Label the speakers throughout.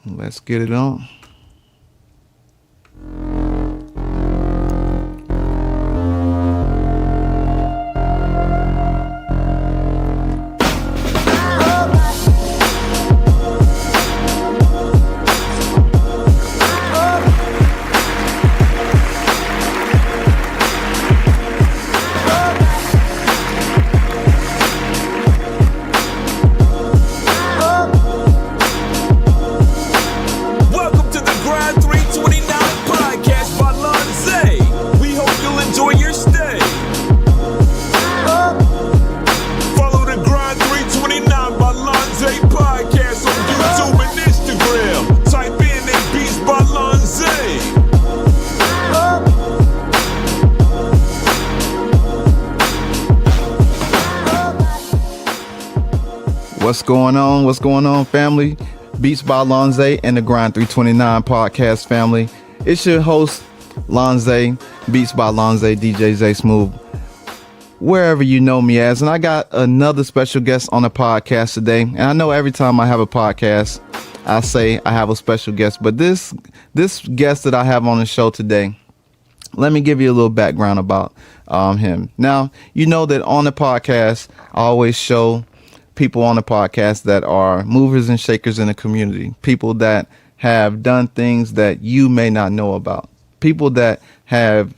Speaker 1: Let's get it on.
Speaker 2: Welcome to the Grind 329 podcast by Lonze. We hope you'll enjoy your stay. Follow the Grind 329 by Lonze podcast on YouTube and Instagram. Type in a beats by Lonze.
Speaker 1: What's going on? What's going on, family? Beats by Lonze and the Grind 329 podcast family. It's your host, Lonze, Beats by Lonze, DJ Zay Smooth, wherever you know me as. And I got another special guest on the podcast today. And I know every time I have a podcast, I say I have a special guest. But this guest that I have on the show today, let me give you a little background about him. Now, you know that on the podcast, I always show people on the podcast that are movers and shakers in the community, people that have done things that you may not know about, people that have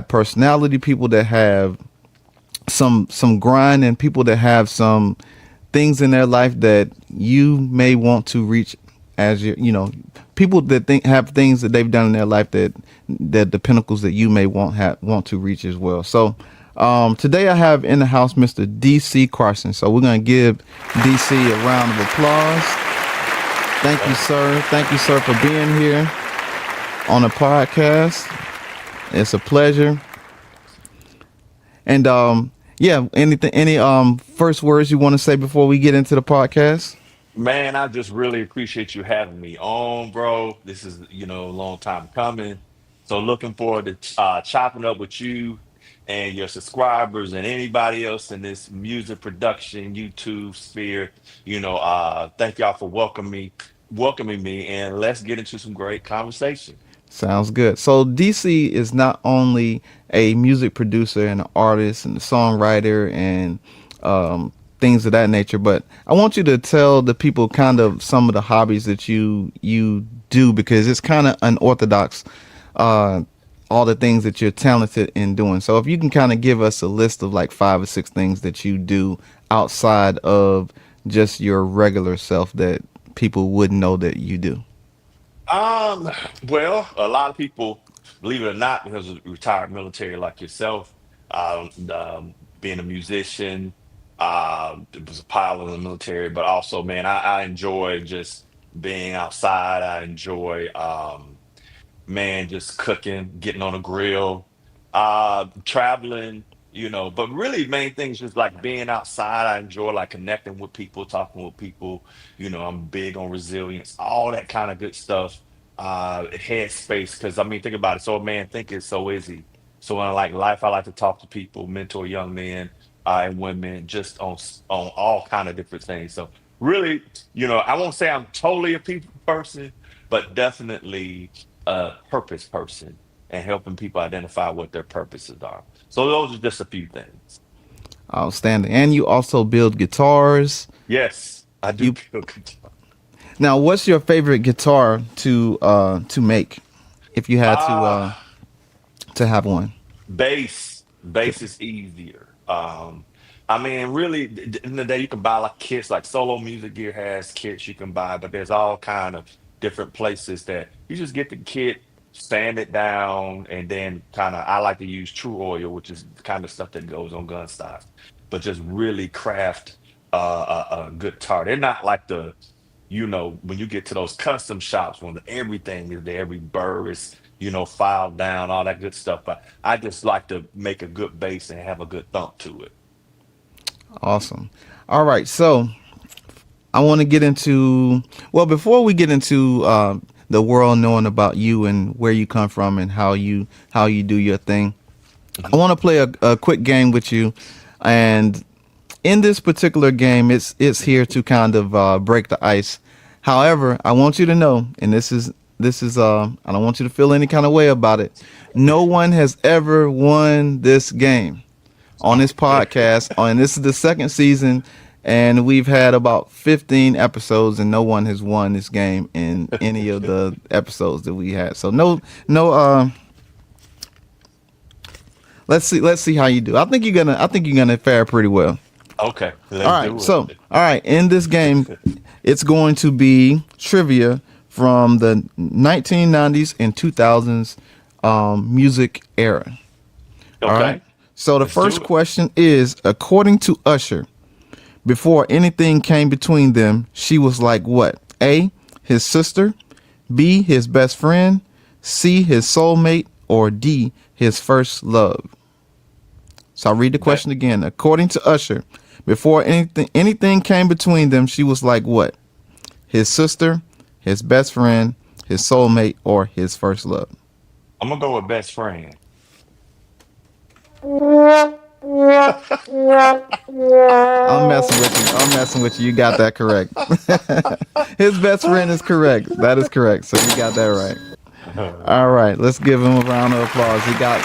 Speaker 1: personality, people that have some grind, and people that have some things in their life that you may want to reach as people that have things that they've done in their life that the pinnacles that you may want to reach as well. So today I have in the house Mr. DC Carson. So we're going to give DC a round of applause. Thank you, sir. Thank you, sir, for being here on the podcast. It's a pleasure. And any first words you want to say before we get into the podcast?
Speaker 3: Man, I just really appreciate you having me on, bro. This is, a long time coming. So looking forward to chopping up with you and your subscribers and anybody else in this music production YouTube sphere. Thank y'all for welcoming me, and let's get into some great conversation.
Speaker 1: Sounds good. So DC is not only a music producer and an artist and a songwriter and things of that nature, but I want you to tell the people kind of some of the hobbies that you do, because it's kind of unorthodox, all the things that you're talented in doing. So if you can kind of give us a list of like 5 or 6 things that you do outside of just your regular self that people wouldn't know that you do.
Speaker 3: Um, well, a lot of people, believe it or not, because of retired military like yourself, being a musician, was a pilot in the military, but also, man, I enjoy just being outside. I enjoy, man, just cooking, getting on a grill, traveling, but really main things just like being outside. I enjoy like connecting with people, talking with people. I'm big on resilience, all that kind of good stuff. Headspace, because I mean, think about it. So a man thinking, so is he. So when I like life, I like to talk to people, mentor young men and women, just on all kind of different things. So really, I won't say I'm totally a people person, but definitely a purpose person and helping people identify what their purposes are. So those are just a few things.
Speaker 1: Outstanding. And you also build guitars.
Speaker 3: Yes, I do
Speaker 1: You
Speaker 3: feel good.
Speaker 1: Now, what's your favorite guitar to make, if you had
Speaker 3: Ah,
Speaker 1: to have one?
Speaker 3: bass is easier. I mean, really, in the day you can buy like kits, like Solo Music Gear has kits you can buy, but there's all kind of different places that you just get the kit, sand it down, and then kind of I like to use True Oil, which is the kind of stuff that goes on gun stocks, but just really craft a good tar. They're not like when you get to those custom shops when everything is there, every burr is, filed down, all that good stuff. But I just like to make a good bass and have a good thump to it.
Speaker 1: Awesome. All right, so I want to get into, well, before we get into the world knowing about you and where you come from and how you do your thing, I
Speaker 3: Mhm.
Speaker 1: want to play a quick game with you. And in this particular game, it's here to kind of break the ice. However, I want you to know, and this is I don't want you to feel any kind of way about it. No one has ever won this game on this
Speaker 3: Okay.
Speaker 1: podcast. And this is the second season, and we've had about 15 episodes, and no one has won this game in any of the episodes that we had. So no. Let's see how you do. I think you're gonna fare pretty well.
Speaker 3: Okay,
Speaker 1: All
Speaker 3: let's
Speaker 1: right.
Speaker 3: do
Speaker 1: So, all right. In this game, it's going to be trivia from the 1990s and 2000s music era. All right.
Speaker 3: Okay,
Speaker 1: So the
Speaker 3: let's do
Speaker 1: first
Speaker 3: it.
Speaker 1: question is, according to Usher, before anything came between them, she was like what? A, his sister, B, his best friend, C, his soulmate, or D, his first love. So I'll read the
Speaker 3: That
Speaker 1: question again. According to Usher, before anything came between them, she was like what? His sister, his best friend, his soulmate, or his first love.
Speaker 3: I'm gonna go with best friend.
Speaker 1: I'm messing with you. I'm messing with you. You got that correct. His best friend is correct. That is correct. So you got that right. All right. Let's give him a round of applause. He got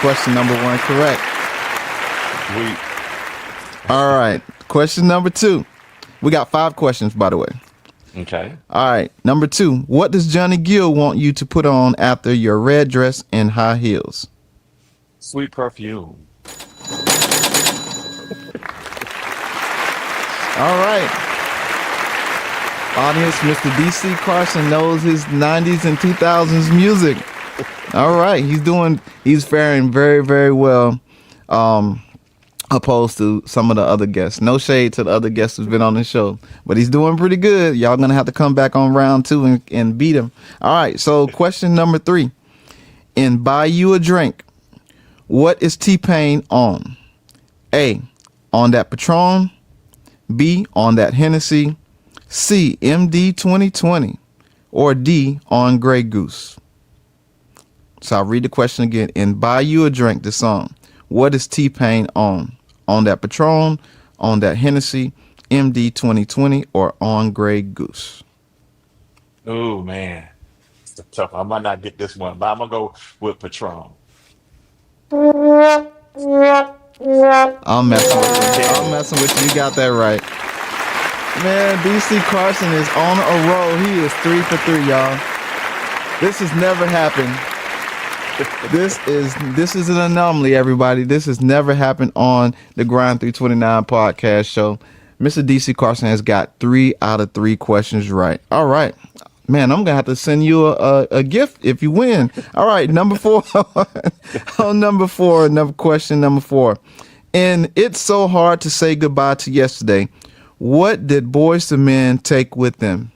Speaker 1: question number one correct.
Speaker 3: Sweet.
Speaker 1: All right. Question number two. We got 5 questions, by the way.
Speaker 3: Okay.
Speaker 1: All right. Number two. What does Johnny Gill want you to put on after your red dress and high heels?
Speaker 3: Sweet perfume.
Speaker 1: All right. Audience, Mr. DC Carson knows his 90s and 2000s music. All right. He's faring very, very well. Opposed to some of the other guests. No shade to the other guests who's been on the show, but he's doing pretty good. Y'all gonna have to come back on round two and beat him. All right. So question number 3. In Buy You a Drink, what is T-Pain on? A, on that Patron. B, on that Hennessy. C, MD 2020. Or D, on Grey Goose. So I'll read the question again. In Buy You a Drink, the song, what is T-Pain on? On that Patron, on that Hennessy, MD 2020, or on Grey Goose?
Speaker 3: Oh man, it's tough. I might not get this one, but I'm gonna go with Patron.
Speaker 1: I'm messing with you. I'm
Speaker 3: Damn.
Speaker 1: messing with you. You got that right. Man, DC Carson is on a roll. He is 3 for 3, y'all. This has never happened. This is an anomaly, everybody. This has never happened on the Grind 329 podcast show. Mr. DC Carson has got 3 out of 3 questions right. All right. Man, I'm gonna have to send you a gift if you win. All right, number 4. On number 4, another question number 4. And it's so hard to say goodbye to yesterday. What did Boys to Men take with them?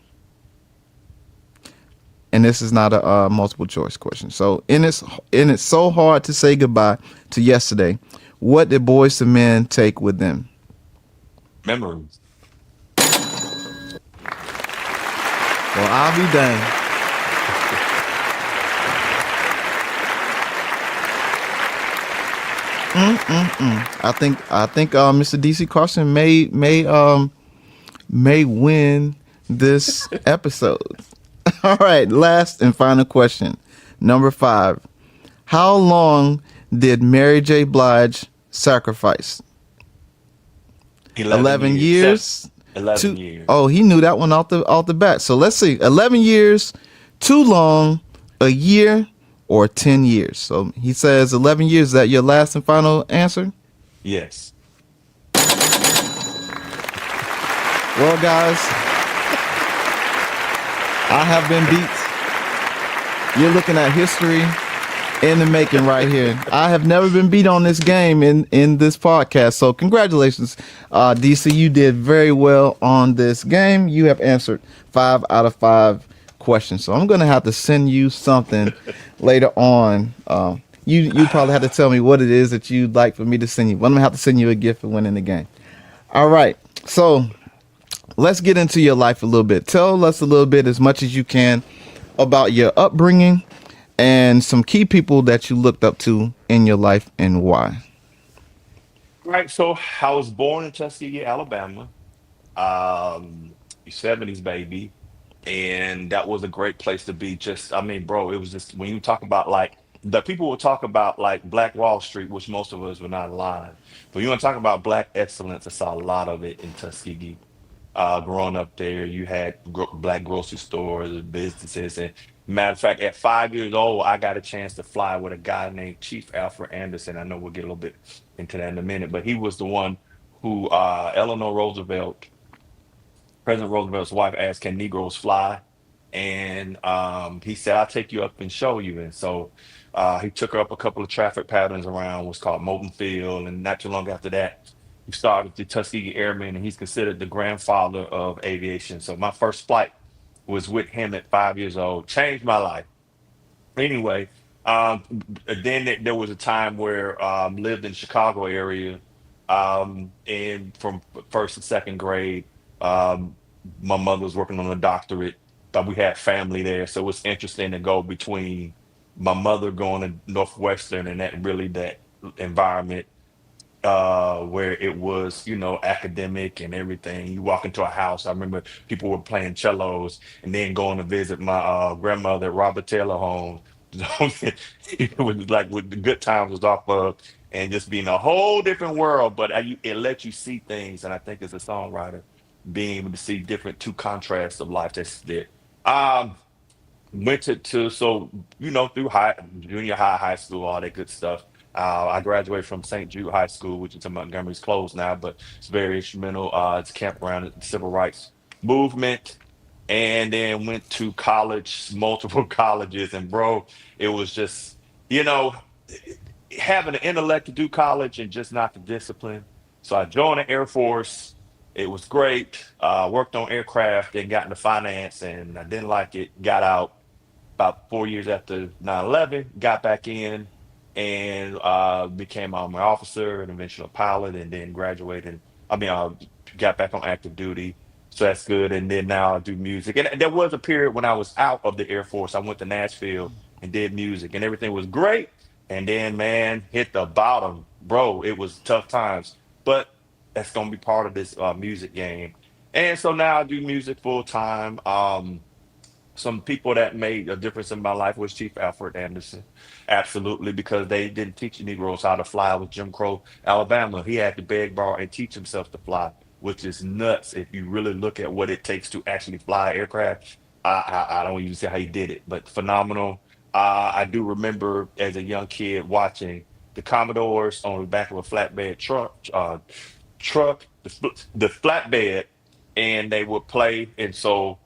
Speaker 1: And this is not a multiple choice question. So, it's so hard to say goodbye to yesterday. What did Boys to Men take with them?
Speaker 3: Memories.
Speaker 1: Well, I'll be dang. I think Mr. DC Carson may win this episode. All right, last and final question. Number 5. How long did Mary J. Blige sacrifice?
Speaker 3: 11
Speaker 1: 11
Speaker 3: years.
Speaker 1: years.
Speaker 3: 11 years.
Speaker 1: Oh, he knew that one off the bat. So let's see. 11 years, too long, a year, or 10 years. So he says 11 years. Is that your last and final answer?
Speaker 3: Yes.
Speaker 1: Well, guys, I have been beat. You're looking at history in the making right here. I have never been beat on this game in this podcast. So congratulations, DC. You did very well on this game. You have answered 5 out of 5 questions. So I'm gonna have to send you something later on. You probably have to tell me what it is that you'd like for me to send you. But I'm gonna have to send you a gift for winning the game. All right. So let's get into your life a little bit. Tell us a little bit, as much as you can, about your upbringing and some key people that you looked up to in your life and why.
Speaker 3: Right. So I was born in Tuskegee, Alabama. 70s baby. and that was a great place to be. Just, I mean, bro, it was just when you talk about like the people will talk about like Black Wall Street, which most of us were not alive. But you want to talk about Black excellence, I saw a lot of it in Tuskegee. Growing up there, you had Black grocery stores, businesses, and matter of fact, at 5 years old, I got a chance to fly with a guy named Chief Alfred Anderson. I know we'll get a little bit into that in a minute, but he was the one who Eleanor Roosevelt, President Roosevelt's wife, asked, "Can Negroes fly?" And he said, "I'll take you up and show you." And so he took her up a couple of traffic patterns around what's called Moulton Field. And not too long after that, he started the Tuskegee Airmen, and he's considered the grandfather of aviation. So my first flight was with him at 5 years old, changed my life. Anyway, um, then there was a time where lived in Chicago area, and from first and second grade, um, my mother was working on a doctorate, but we had family there, so it's interesting to go between my mother going to Northwestern and that really that environment where it was, academic and everything. You walk into a house. I remember people were playing cellos and then going to visit my grandmother at Robert Taylor home. It was like with the good times was off of and just being a whole different world, but it lets you see things. And I think as a songwriter, being able to see different two contrasts of life that's there. Um, Went to so through high junior high, high school, all that good stuff. I graduated from St. Jude High School, which is in Montgomery's closed now, but it's very instrumental. It's a campground in the civil rights movement, and then went to college, multiple colleges, and bro, it was just you know having the intellect to do college and just not the discipline. So I joined the Air Force. It was great. Worked on aircraft, then got into finance, and I didn't like it. Got out about 4 years after 9/11, got back in and became Army officer and eventually a pilot, and then graduated. I mean, got back on active duty. So that's good. And then now I do music. And there was a period when I was out of the Air Force. I went to Nashville and did music, and everything was great. And then, man, hit the bottom. Bro, it was tough times. But that's going to be part of this music game. And so now I do music full time. Some people that made a difference in my life was Chief Alfred Anderson. Absolutely, because they didn't teach the Negroes how to fly with Jim Crow, Alabama. He had to beg, borrow, and teach himself to fly, which is nuts if you really look at what it takes to actually fly aircraft. I don't even see how he did it, but phenomenal. I do remember as a young kid watching the Commodores on the back of a flatbed truck, the flatbed, and they would play. And so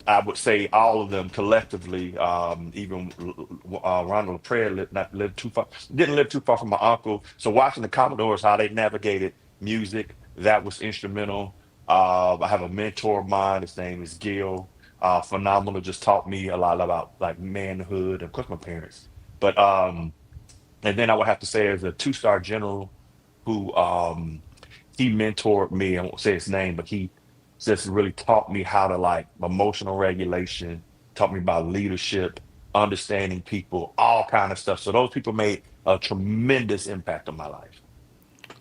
Speaker 3: I would say all of them collectively, even Ronald Prayer not lived too far, didn't live too far from my uncle. So watching the Commodores, how they navigated music, that was instrumental. I have a mentor of mine. His name is Gil. Phenomenal. Just taught me a lot about like manhood, and of course my parents. But and then I would have to say as a two-star general who he mentored me. I won't say his name, but he just really taught me how to like emotional regulation, taught me about leadership, understanding people, all kind of stuff. So those people made a tremendous impact on my life.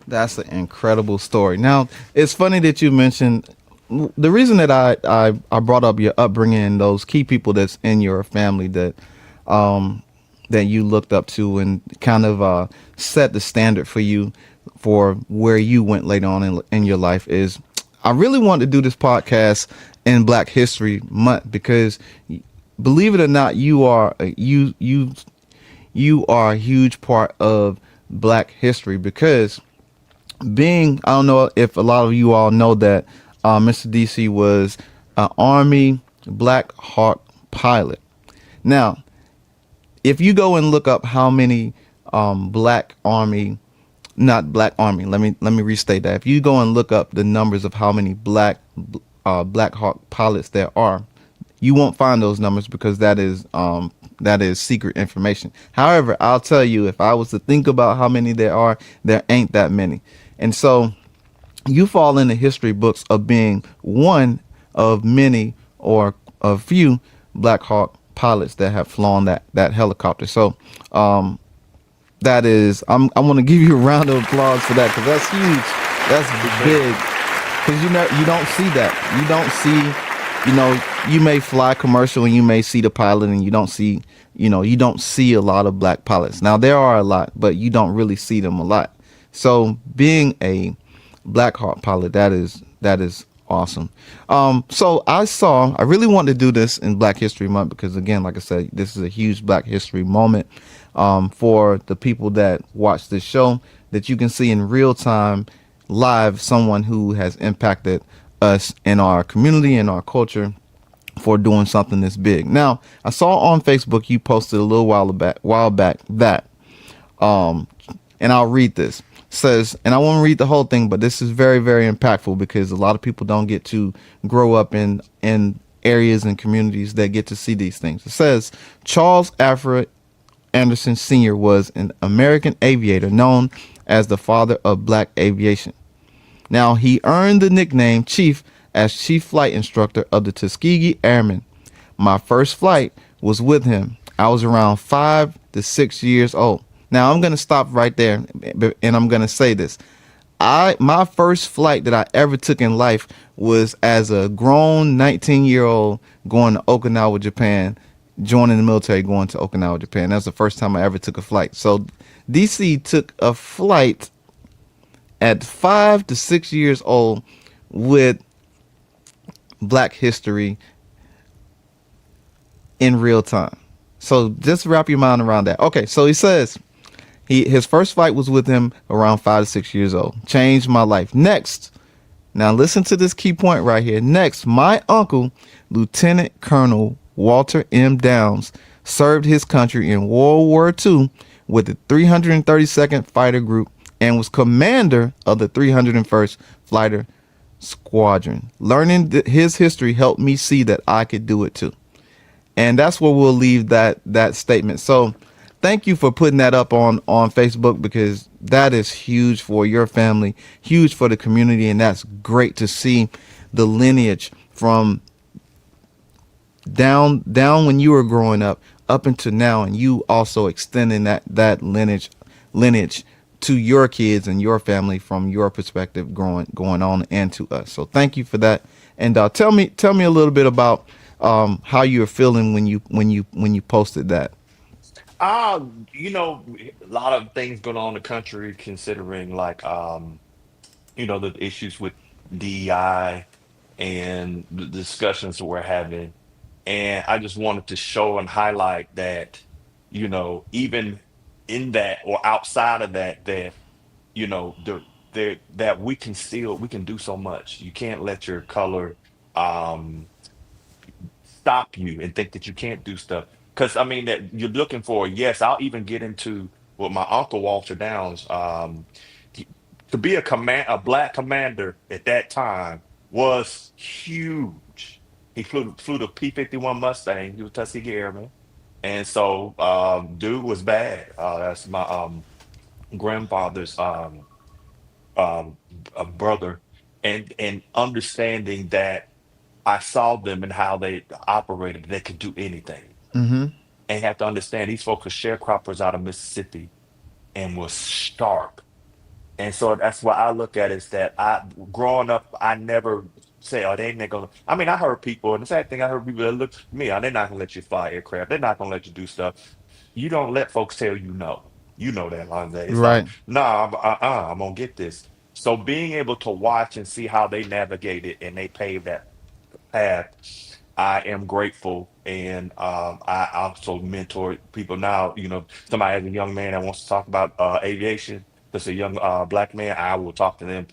Speaker 1: That's an incredible story. Now, it's funny that you mentioned the reason that I brought up your upbringing and those key people that's in your family um, that you looked up to and kind of set the standard for you for where you went later on in your life is I really wanted to do this podcast in Black History Month because believe it or not, you are a huge part of Black history because being I don't know if a lot of you all know that Mr. DC was an Army Black Hawk pilot. Now, if you go and look up how many Black Army, not Black Army, let me restate that. If you go and look up the numbers of how many Black Hawk pilots there are, you won't find those numbers because that is secret information. However, I'll tell you, if I was to think about how many there ain't that many. And so you fall in the history books of being one of many or a few Black Hawk pilots that have flown that helicopter. So that is, I want to give you a round of applause for that because that's huge. That's big. Because you don't see that. You don't see you know, you may fly commercial and you may see the pilot and you don't see, you don't see a lot of black pilots. Now there are a lot, but you don't really see them a lot. So being a Black Hawk pilot, that is awesome. So I really want to do this in Black History Month because again, like I said, this is a huge Black History moment for the people that watch this show, that you can see in real time, live, someone who has impacted us in our community and our culture for doing something this big. Now, I saw on Facebook you posted a little while back that and I'll read this. Says, and I won't read the whole thing, but this is very, very impactful because a lot of people don't get to grow up in areas and communities that get to see these things. It says Charles Alfred Anderson Sr. was an American aviator known as the father of black aviation. Now, he earned the nickname Chief as chief flight instructor of the Tuskegee Airmen. My first flight was with him. I was around 5 to 6 years old. Now, I'm going to stop right there and I'm going to say this. My first flight that I ever took in life was as a grown 19-year-old going to Okinawa, Japan, joining the military, going to Okinawa, Japan. That was the first time I ever took a flight. So DC took a flight at 5 to 6 years old with Black history in real time. So just wrap your mind around that. Okay, so he says his first flight was with him around 5 to 6 years old. Changed my life. Next, now listen to this key point right here. Next, my uncle, Lieutenant Colonel Walter M. Downs, served his country in World War II with the 332nd Fighter Group and was commander of the 301st Fighter Squadron. Learning his history helped me see that I could do it too. And that's where we'll leave that statement. So thank you for putting that up on Facebook, because that is huge for your family, huge for the community, and that's great to see the lineage from down when you were growing up into now, and you also extending that lineage to your kids and your family from your perspective going on and to us. So thank you for that. And tell me a little bit about how you're feeling when you posted that.
Speaker 3: A lot of things going on in the country, considering like the issues with DEI and the discussions that we're having. And I just wanted to show and highlight that, even in that or outside of that, that, that we can do so much. You can't let your color um stop you and think that you can't do stuff. Because I mean that you're looking for, yes, I'll even get into with my uncle Walter Downs. He- to be a black commander at that time was huge. He flew the P-51 Mustang. He was Tuskegee Airman, and so dude was bad. That's my grandfather's brother, and understanding that I saw them and how they operated. They could do anything.
Speaker 1: Mm-hmm.
Speaker 3: And you have to understand these folks are sharecroppers out of Mississippi and was sharp. And so that's why I look at it, is that growing up, I never say, oh, they ain't gonna. I mean, I heard people, and the same thing, I heard people that look at me, oh, they're not gonna let you fly aircraft. They're not gonna let you do stuff. You don't let folks tell you no. You know that, Lonze. It's like,
Speaker 1: Right.
Speaker 3: nah, I'm gonna get this. So being able to watch and see how they navigate it and they pave that path, I am grateful. And I also mentor people now. Somebody has a young man that wants to talk about aviation. That's a young black man. I will talk to them,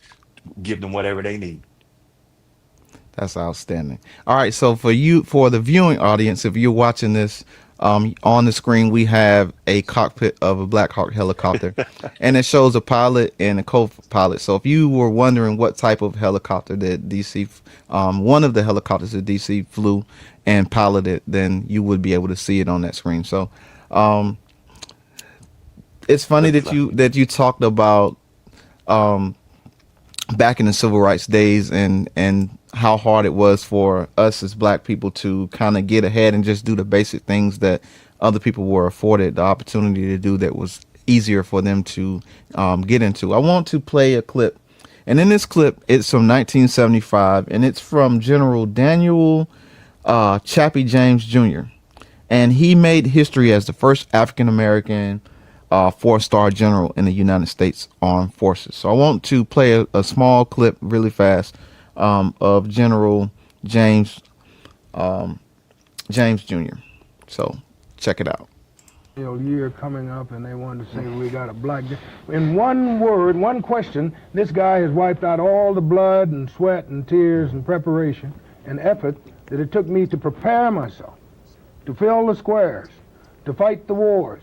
Speaker 3: give them whatever they need.
Speaker 1: That's outstanding. All right, so for the viewing audience, if you're watching this, on the screen we have a cockpit of a Black Hawk helicopter, and it shows a pilot and a co-pilot. So if you were wondering what type of helicopter that DC, one of the helicopters that DC flew and piloted, then you would be able to see it on that screen. So it's funny
Speaker 3: That's
Speaker 1: that you talked about back in the civil rights days and how hard it was for us as black people to kind of get ahead and just do the basic things that other people were afforded the opportunity to do that was easier for them to get into. I want to play a clip And in this clip, it's from 1975, and it's from General Daniel Chappie James Jr. And he made history as the first African American four-star general in the United States Armed Forces. So I want to play a small clip really fast of General James James Jr. So check it out.
Speaker 4: Year coming up, and they wanted to say we got a black. In one word, one question, this guy has wiped out all the blood and sweat and tears and preparation and effort that it took me to prepare myself, to fill the squares, to fight the wars,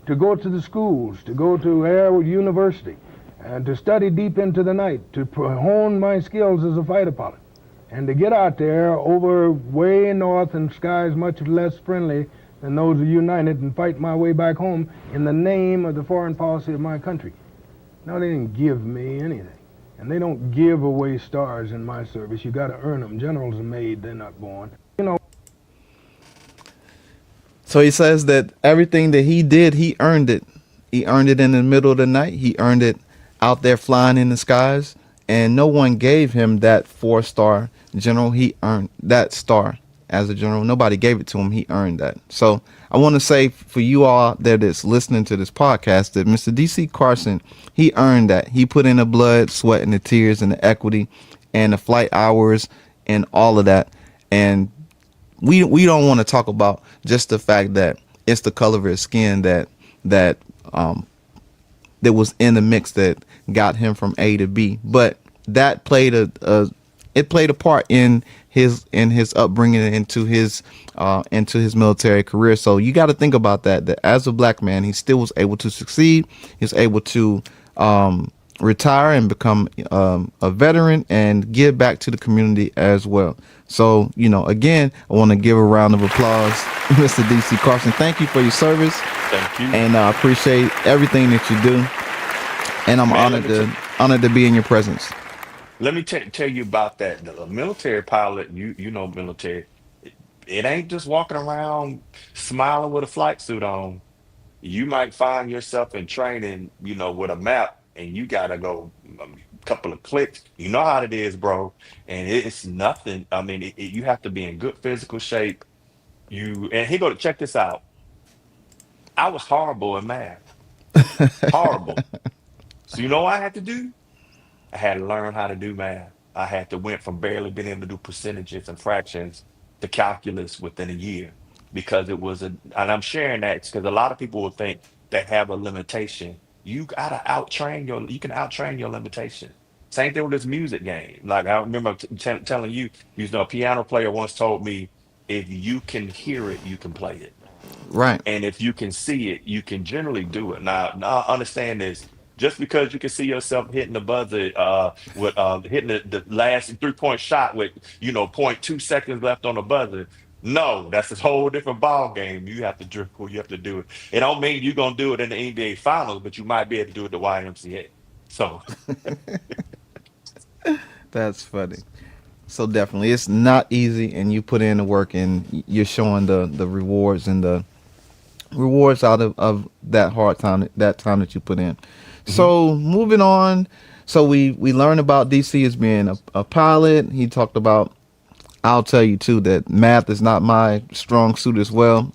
Speaker 4: to go to the schools, to go to Air University, and to study deep into the night, to hone my skills as a fighter pilot, and to get out there over way north in skies much less friendly than those of United and fight my way back home in the name of the foreign policy of my country. No, they didn't give me anything. And they don't give away stars in my service. You got to earn them. Generals are made, they're not born.
Speaker 1: So he says that everything that he did, he earned it. He earned it in the middle of the night. He earned it out there flying in the skies. And no one gave him that four-star general. He earned that star as a general. Nobody gave it to him. He earned that. So I want to say for you all that is listening to this podcast that Mr. D.C. Carson, he earned that. He put in the blood, sweat, and the tears and the equity and the flight hours and all of that. And we don't want to talk about just the fact that it's the color of his skin that was in the mix that got him from A to B, but that played it played a part in his upbringing into his military career. So you got to think about that as a black man, he still was able to succeed. He was able to retire and become a veteran and give back to the community as well. So, again, I want to give a round of applause, Mr. D.C. Carson. Thank you for your service.
Speaker 3: Thank you.
Speaker 1: And I appreciate everything that you do. And I'm honored to be in your presence.
Speaker 3: Let me tell you about that. The military pilot, you know, military, it ain't just walking around smiling with a flight suit on. You might find yourself in training, with a map, and you gotta go a couple of clicks. You know how it is, bro. And it's nothing. I mean, you have to be in good physical shape. And he go to check this out. I was horrible in math, horrible. So you know what I had to do? I had to learn how to do math. I had to went from barely being able to do percentages and fractions to calculus within a year because it was and I'm sharing that because a lot of people will think they have a limitation. You can out train your limitation. Same thing with this music game. Like I remember telling you, a piano player once told me, if you can hear it, you can play it.
Speaker 1: Right.
Speaker 3: And if you can see it, you can generally do it. Now understand this. Just because you can see yourself hitting the buzzer, with hitting the last 3-point shot with point 2 seconds left on the buzzer, no, that's a whole different ball game. You have to dribble, you have to do it. It don't mean you're gonna do it in the NBA Finals, but you might be able to do it at the YMCA. So
Speaker 1: That's funny. So definitely, it's not easy, and you put in the work, and you're showing the rewards and the rewards out of that hard time, that time that you put in. So moving on, so we learned about DC as being a pilot. He talked about. I'll tell you too that math is not my strong suit as well.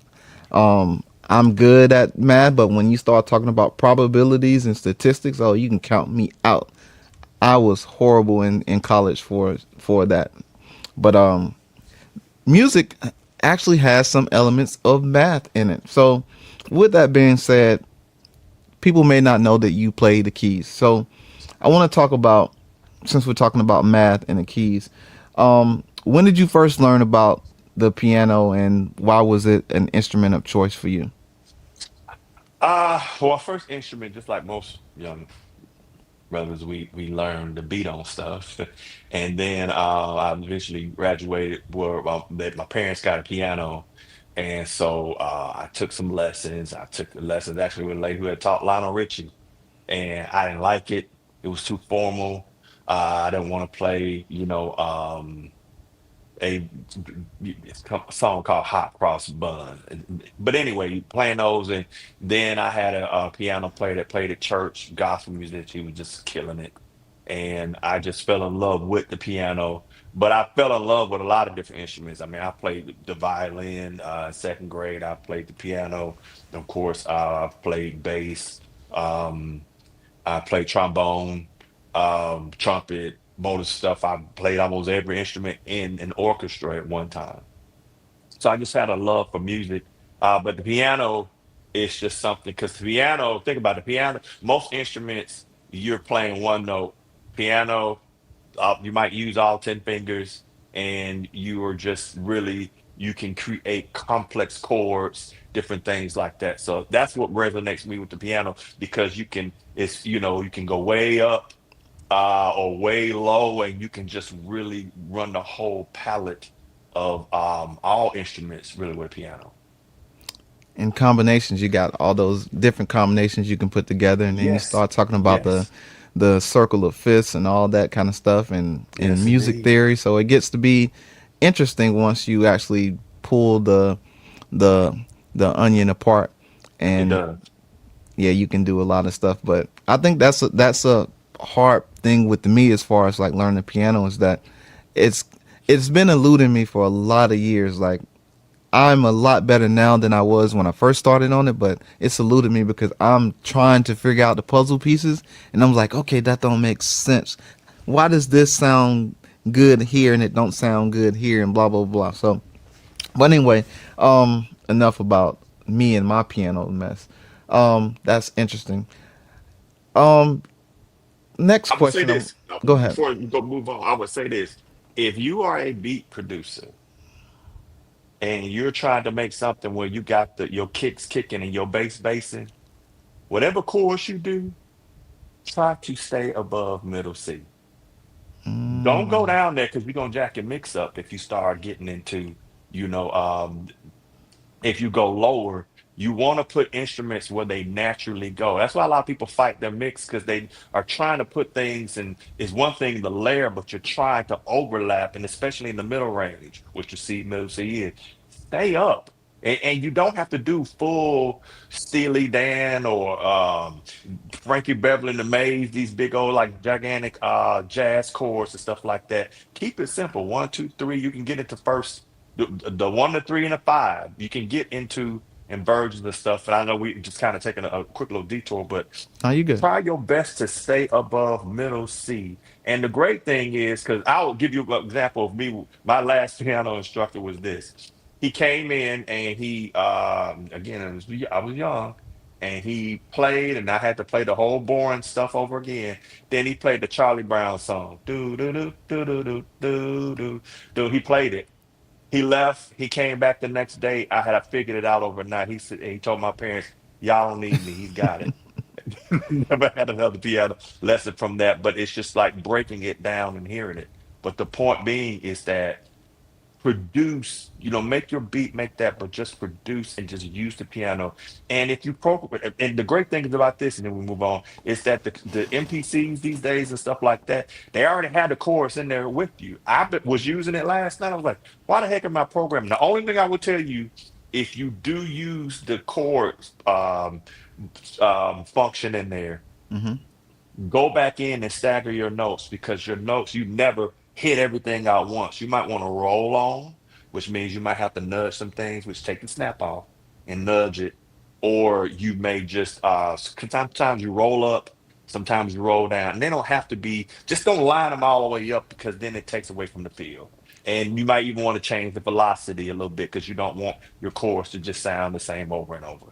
Speaker 1: I'm good at math, but when you start talking about probabilities and statistics, oh, you can count me out. I was horrible in college for that. But music actually has some elements of math in it. So with that being said, people may not know that you play the keys. So I want to talk about, since we're talking about math and the keys, when did you first learn about the piano, and why was it an instrument of choice for you?
Speaker 3: well, first instrument, just like most young brothers, we learned the beat on stuff. And then I eventually graduated where my parents got a piano. And so I took some lessons. I took lessons actually with a lady who had taught Lionel Richie, and I didn't like it. It was too formal. I didn't want to play, a song called Hot Cross Bun. But anyway, playing those, and then I had a piano player that played at church, gospel music. He was just killing it. and I just fell in love with the piano. But I fell in love with a lot of different instruments. I mean, I played the violin in second grade. I played the piano, of course. I've played bass. Um, I played trombone, trumpet, motor stuff. I played almost every instrument in an orchestra at one time. So I just had a love for music. But the piano is just something because the piano, think about the piano, most instruments, you're playing one note. Piano, you might use all 10 fingers, and you are just really, you can create complex chords, different things like that. So that's what resonates me with the piano because you can go way up or way low, and you can just really run the whole palette of all instruments really with a piano.
Speaker 1: In combinations, you got all those different combinations you can put together, and then you
Speaker 3: Yes,
Speaker 1: start talking about
Speaker 3: yes,
Speaker 1: the circle of fifths and all that kind of stuff, and
Speaker 3: yes,
Speaker 1: music
Speaker 3: indeed.
Speaker 1: theory. So it gets to be interesting once you actually pull the the onion apart,
Speaker 3: It
Speaker 1: and
Speaker 3: does.
Speaker 1: yeah, you can do a lot of stuff. But I think that's a hard thing with me as far as like learning the piano is that it's it's been eluding me for a lot of years. Like I'm a lot better now than I was when I first started on it, but it's eluded me because I'm trying to figure out the puzzle pieces, and I'm like, okay, that don't make sense. Why does this sound good here and it don't sound good here, and blah blah blah. So, but anyway, enough about me and my piano mess. That's interesting. Um, next
Speaker 3: I'm gonna say
Speaker 1: question.
Speaker 3: this
Speaker 1: Go ahead.
Speaker 3: before you go move on. I would say this: if you are a beat producer and you're trying to make something where you got your kicks kicking and your bass basing, whatever chorus you do, try to stay above middle C. Don't go down there because we're gonna jack your mix up if you start getting into, you know, if you go lower, you want to put instruments where they naturally go. That's why a lot of people fight their mix because they are trying to put things and it's one thing the layer, but you're trying to overlap, and especially in the middle range, which you see middle C is, stay up. And you don't have to do full Steely Dan or Frankie Beverly and the Maze, these big old like gigantic jazz chords and stuff like that. Keep it simple. One, two, three. You can get into first the one, the three, and the five. You can get into and versions of stuff. And I know we just kind of taking a quick little detour, but
Speaker 1: Are you good?
Speaker 3: try your best to stay above middle C. And the great thing is, because I will give you an example of me. My last piano instructor was this. He came in and he, again, I was young, and he played, and I had to play the whole boring stuff over again. Then he played the Charlie Brown song. Do do do do do do do do do. He played it. He left. He came back the next day. I had figured it out overnight. He said he told my parents, "Y'all don't need me. He's got it." Never had another piano lesson from that, but it's just like breaking it down and hearing it. But the point being is that produce, make your beat, make that, but just produce and just use the piano. And if you program, and the great thing is about this, and then we move on, is that the MPCs these days and stuff like that, they already had the chorus in there with you. Was using it last night. I was like, why the heck am I programming? The only thing I would tell you, if you do use the chords function in there,
Speaker 1: Mm-hmm.
Speaker 3: go back in and stagger your notes because your notes, you never hit everything out once. You might want to roll on, which means you might have to nudge some things, which take the snap off and nudge it. Or you may just sometimes you roll up, sometimes you roll down. And they don't have to be, just don't line them all the way up because then it takes away from the feel. And you might even want to change the velocity a little bit because you don't want your chorus to just sound the same over and over.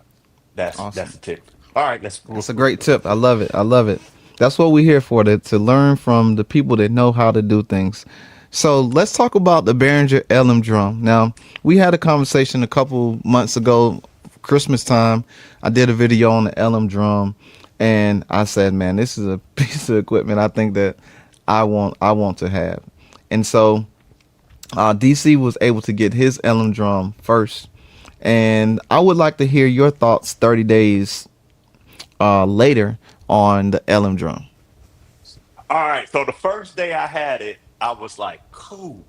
Speaker 3: That's
Speaker 1: Awesome.
Speaker 3: the tip. All right, let's
Speaker 1: That's a great tip. I love it. I love it. That's what we're here for, to learn from the people that know how to do things. So let's talk about the Behringer LM drum. Now, we had a conversation a couple months ago, Christmas time. I did a video on the LM drum, and I said, man, this is a piece of equipment I think that I want to have. And so DC was able to get his LM drum first. And I would like to hear your thoughts 30 days later on the LM drum.
Speaker 3: All right. So the first day I had it, I was like, cool,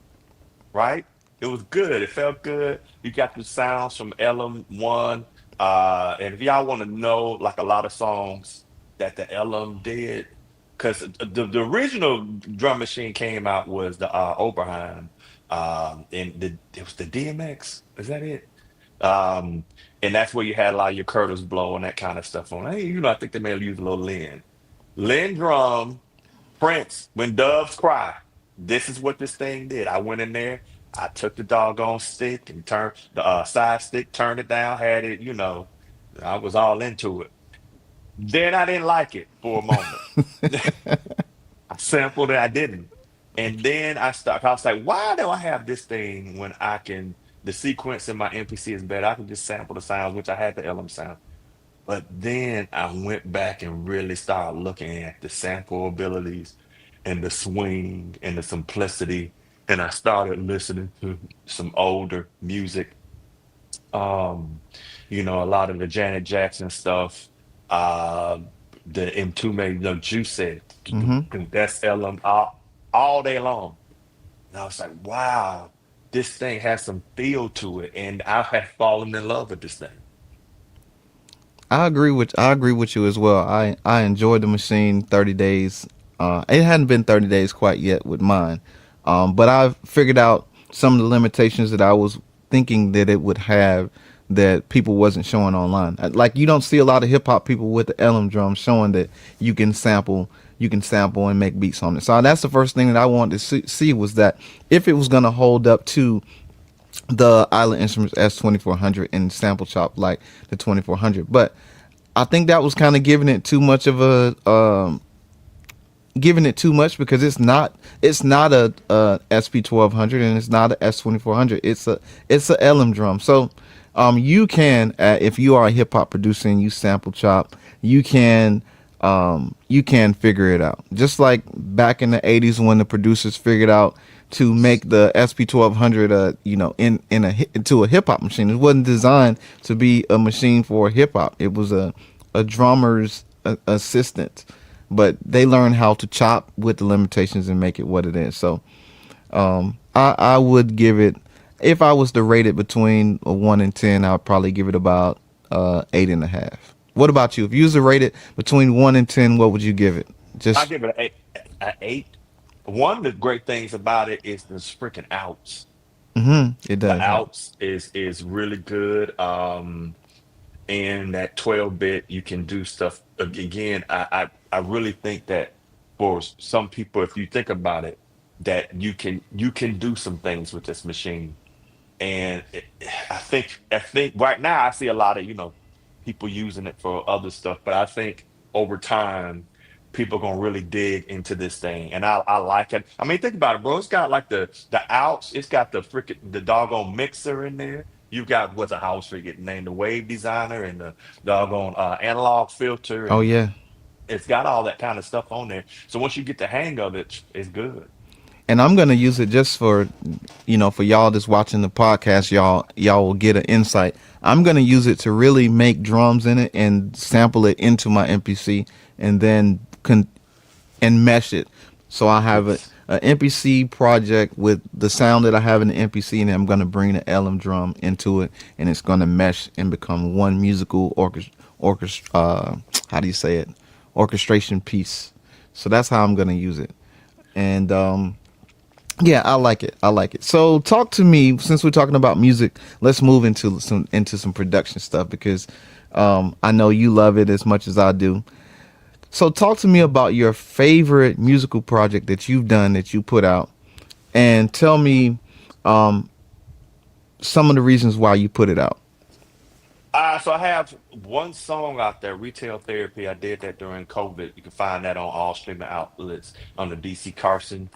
Speaker 3: right? It was good. It felt good. You got the sounds from LM1. And if y'all want to know, like a lot of songs that the LM did, because the original drum machine came out was the Oberheim, and it was the DMX. Is that it? Um, and that's where you had a lot of your Curtis Blow and that kind of stuff on. Hey, I think they may have used a little Lynn. Lynn drum, Prince, when doves cry. This is what this thing did. I went in there, I took the doggone stick and turned the side stick, turned it down, had it, I was all into it. Then I didn't like it for a moment. I sampled it, I didn't. And then I was like, why do I have this thing when the sequence in my MPC is better? I can just sample the sounds, which I had the LM sound. But then I went back and really started looking at the sample abilities and the swing and the simplicity. And I started listening to some older music, um, a lot of the Janet Jackson stuff, uh, the M2 made, Juice said,
Speaker 1: Hmm.
Speaker 3: that's LM all day long. And I was like, wow, this thing has some feel to it. And I have fallen in love with this thing.
Speaker 1: I agree with you as well. I enjoyed the machine 30 days. It hadn't been 30 days quite yet with mine. But I figured out some of the limitations that I was thinking that it would have that people wasn't showing online. Like you don't see a lot of hip hop people with the LM drum showing that you can sample and make beats on it. So that's the first thing that I wanted to see was that if it was going to hold up to the Island Instruments S2400 and sample chop like the 2400. But I think that was kind of giving it too much of a giving it too much because it's not a SP1200 and it's not a S2400. It's a LM drum. So you can if you are a hip hop producer and you sample chop, you can figure it out. Just like back in the 80s when the producers figured out to make the SP1200 into a hip hop machine. It wasn't designed to be a machine for hip hop. It was a drummer's assistant, but they learned how to chop with the limitations and make it what it is. So I would give it, if I was to rate it between a 1 and 10, I would probably give it about 8.5. What about you? If you was to rate it between 1 and 10, what would you give it?
Speaker 3: I
Speaker 1: Just
Speaker 3: give it an eight. One of the great things about it is the freaking outs.
Speaker 1: it
Speaker 3: The
Speaker 1: does, yeah.
Speaker 3: outs is really good. And that 12-bit, you can do stuff. Again, I really think that for some people, if you think about it, that you can do some things with this machine. And I think right now I see a lot of people using it for other stuff, but I think over time people gonna really dig into this thing, and I like it. I mean, think about it, bro. It's got like the outs. It's got the doggone mixer in there. You've got what's a house figure named the Wave Designer and the doggone analog filter,
Speaker 1: Oh
Speaker 3: and
Speaker 1: yeah.
Speaker 3: it's got all that kind of stuff on there. So once you get the hang of it, it's good.
Speaker 1: And I'm gonna use it just for, for y'all that's watching the podcast. Y'all will get an insight. I'm gonna use it to really make drums in it and sample it into my MPC, and then and mesh it. So I have
Speaker 3: Yes.
Speaker 1: a MPC project with the sound that I have in the MPC, and I'm gonna bring the LM drum into it, and it's gonna mesh and become one musical orchestra. How do you say it? Orchestration piece. So that's how I'm gonna use it. And yeah, I like it. I like it. So talk to me, since we're talking about music, let's move into some production stuff because I know you love it as much as I do. So talk to me about your favorite musical project that you've done that you put out, and tell me um, some of the reasons why you put it out.
Speaker 3: So I have one song out there, Retail Therapy. I did that during COVID. You can find that on all streaming outlets under DC Carson.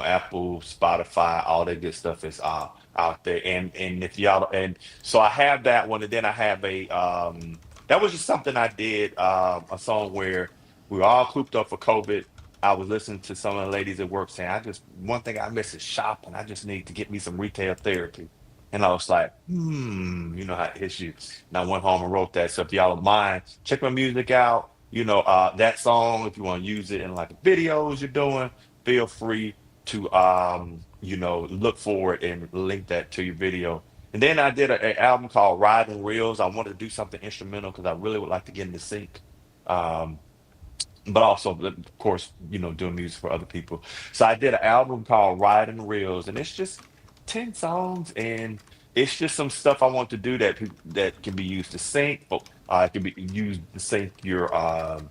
Speaker 3: Apple, Spotify, all that good stuff is out there. And if y'all and so I have that one, and then I have a that was just something I did, a song where we were all cooped up for COVID. I was listening to some of the ladies at work saying, I just one thing I miss is shopping. I just need to get me some retail therapy. And I was like, you know how it hits you. And I went home and wrote that. So if y'all don't mind, check my music out. That song, if you want to use it in like videos you're doing, feel free to look for it and link that to your video. And then I did an album called Riding Reels. I wanted to do something instrumental because I really would like to get into sync. Um, but also, of course, doing music for other people. So I did an album called Riding Reels, and it's just 10 songs, and it's just some stuff I want to do that can be used to sync, but it can be used to sync your a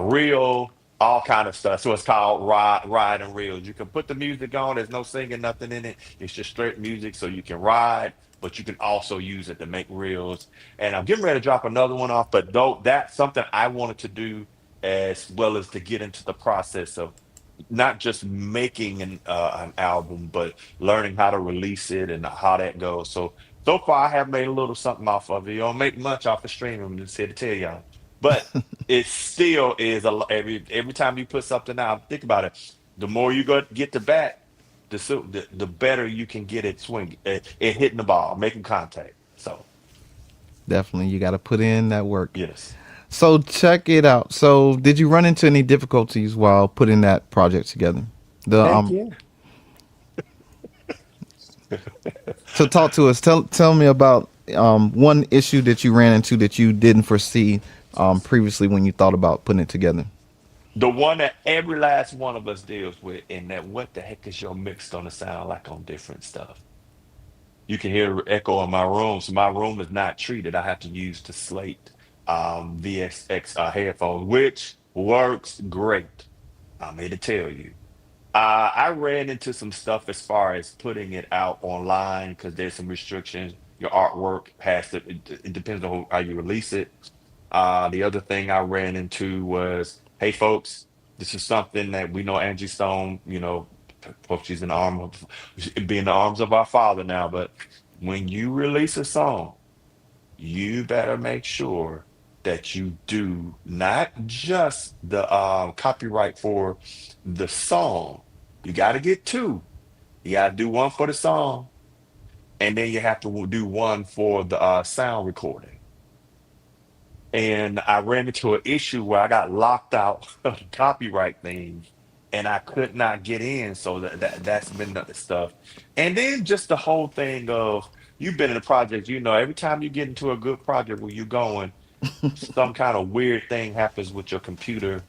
Speaker 3: reel, all kind of stuff. So it's called Riding Reels. You can put the music on. There's no singing, nothing in it. It's just straight music, so you can ride, but you can also use it to make reels. And I'm getting ready to drop another one off, but though that's something I wanted to do as well as to get into the process of not just making an album, but learning how to release it and how that goes. So far, I have made a little something off of it. You don't make much off the stream. I'm just here to tell y'all, but it still is every time you put something out. Think about it. The more you get to bat, the better you can get it swing, it hitting the ball, making contact. So
Speaker 1: Definitely, you got to put in that work.
Speaker 3: yes.
Speaker 1: So check it out. So did you run into any difficulties while putting that project together? The
Speaker 3: Heck yeah.
Speaker 1: So talk to us. Tell me about one issue that you ran into that you didn't foresee previously when you thought about putting it together.
Speaker 3: The one that every last one of us deals with, and that what the heck is your mix gonna sound like on different stuff? You can hear the echo in my room. So my room is not treated. I have to use the Slate VXX headphones, which works great. I'm here to tell you. I ran into some stuff as far as putting it out online because there's some restrictions. Your artwork has to, it depends on how you release it. The other thing I ran into was, hey, folks, this is something that we know Angie Stone, hope she's in the arm of, be in the arms of our father now. But when you release a song, you better make sure that you do not just the copyright for the song. You got to get two. You got to do one for the song, and then you have to do one for the sound recording. And I ran into an issue where I got locked out of the copyright thing, and I could not get in. So that's been the stuff. And then just the whole thing of you've been in a project, every time you get into a good project where you're going, some kind of weird thing happens with your computer,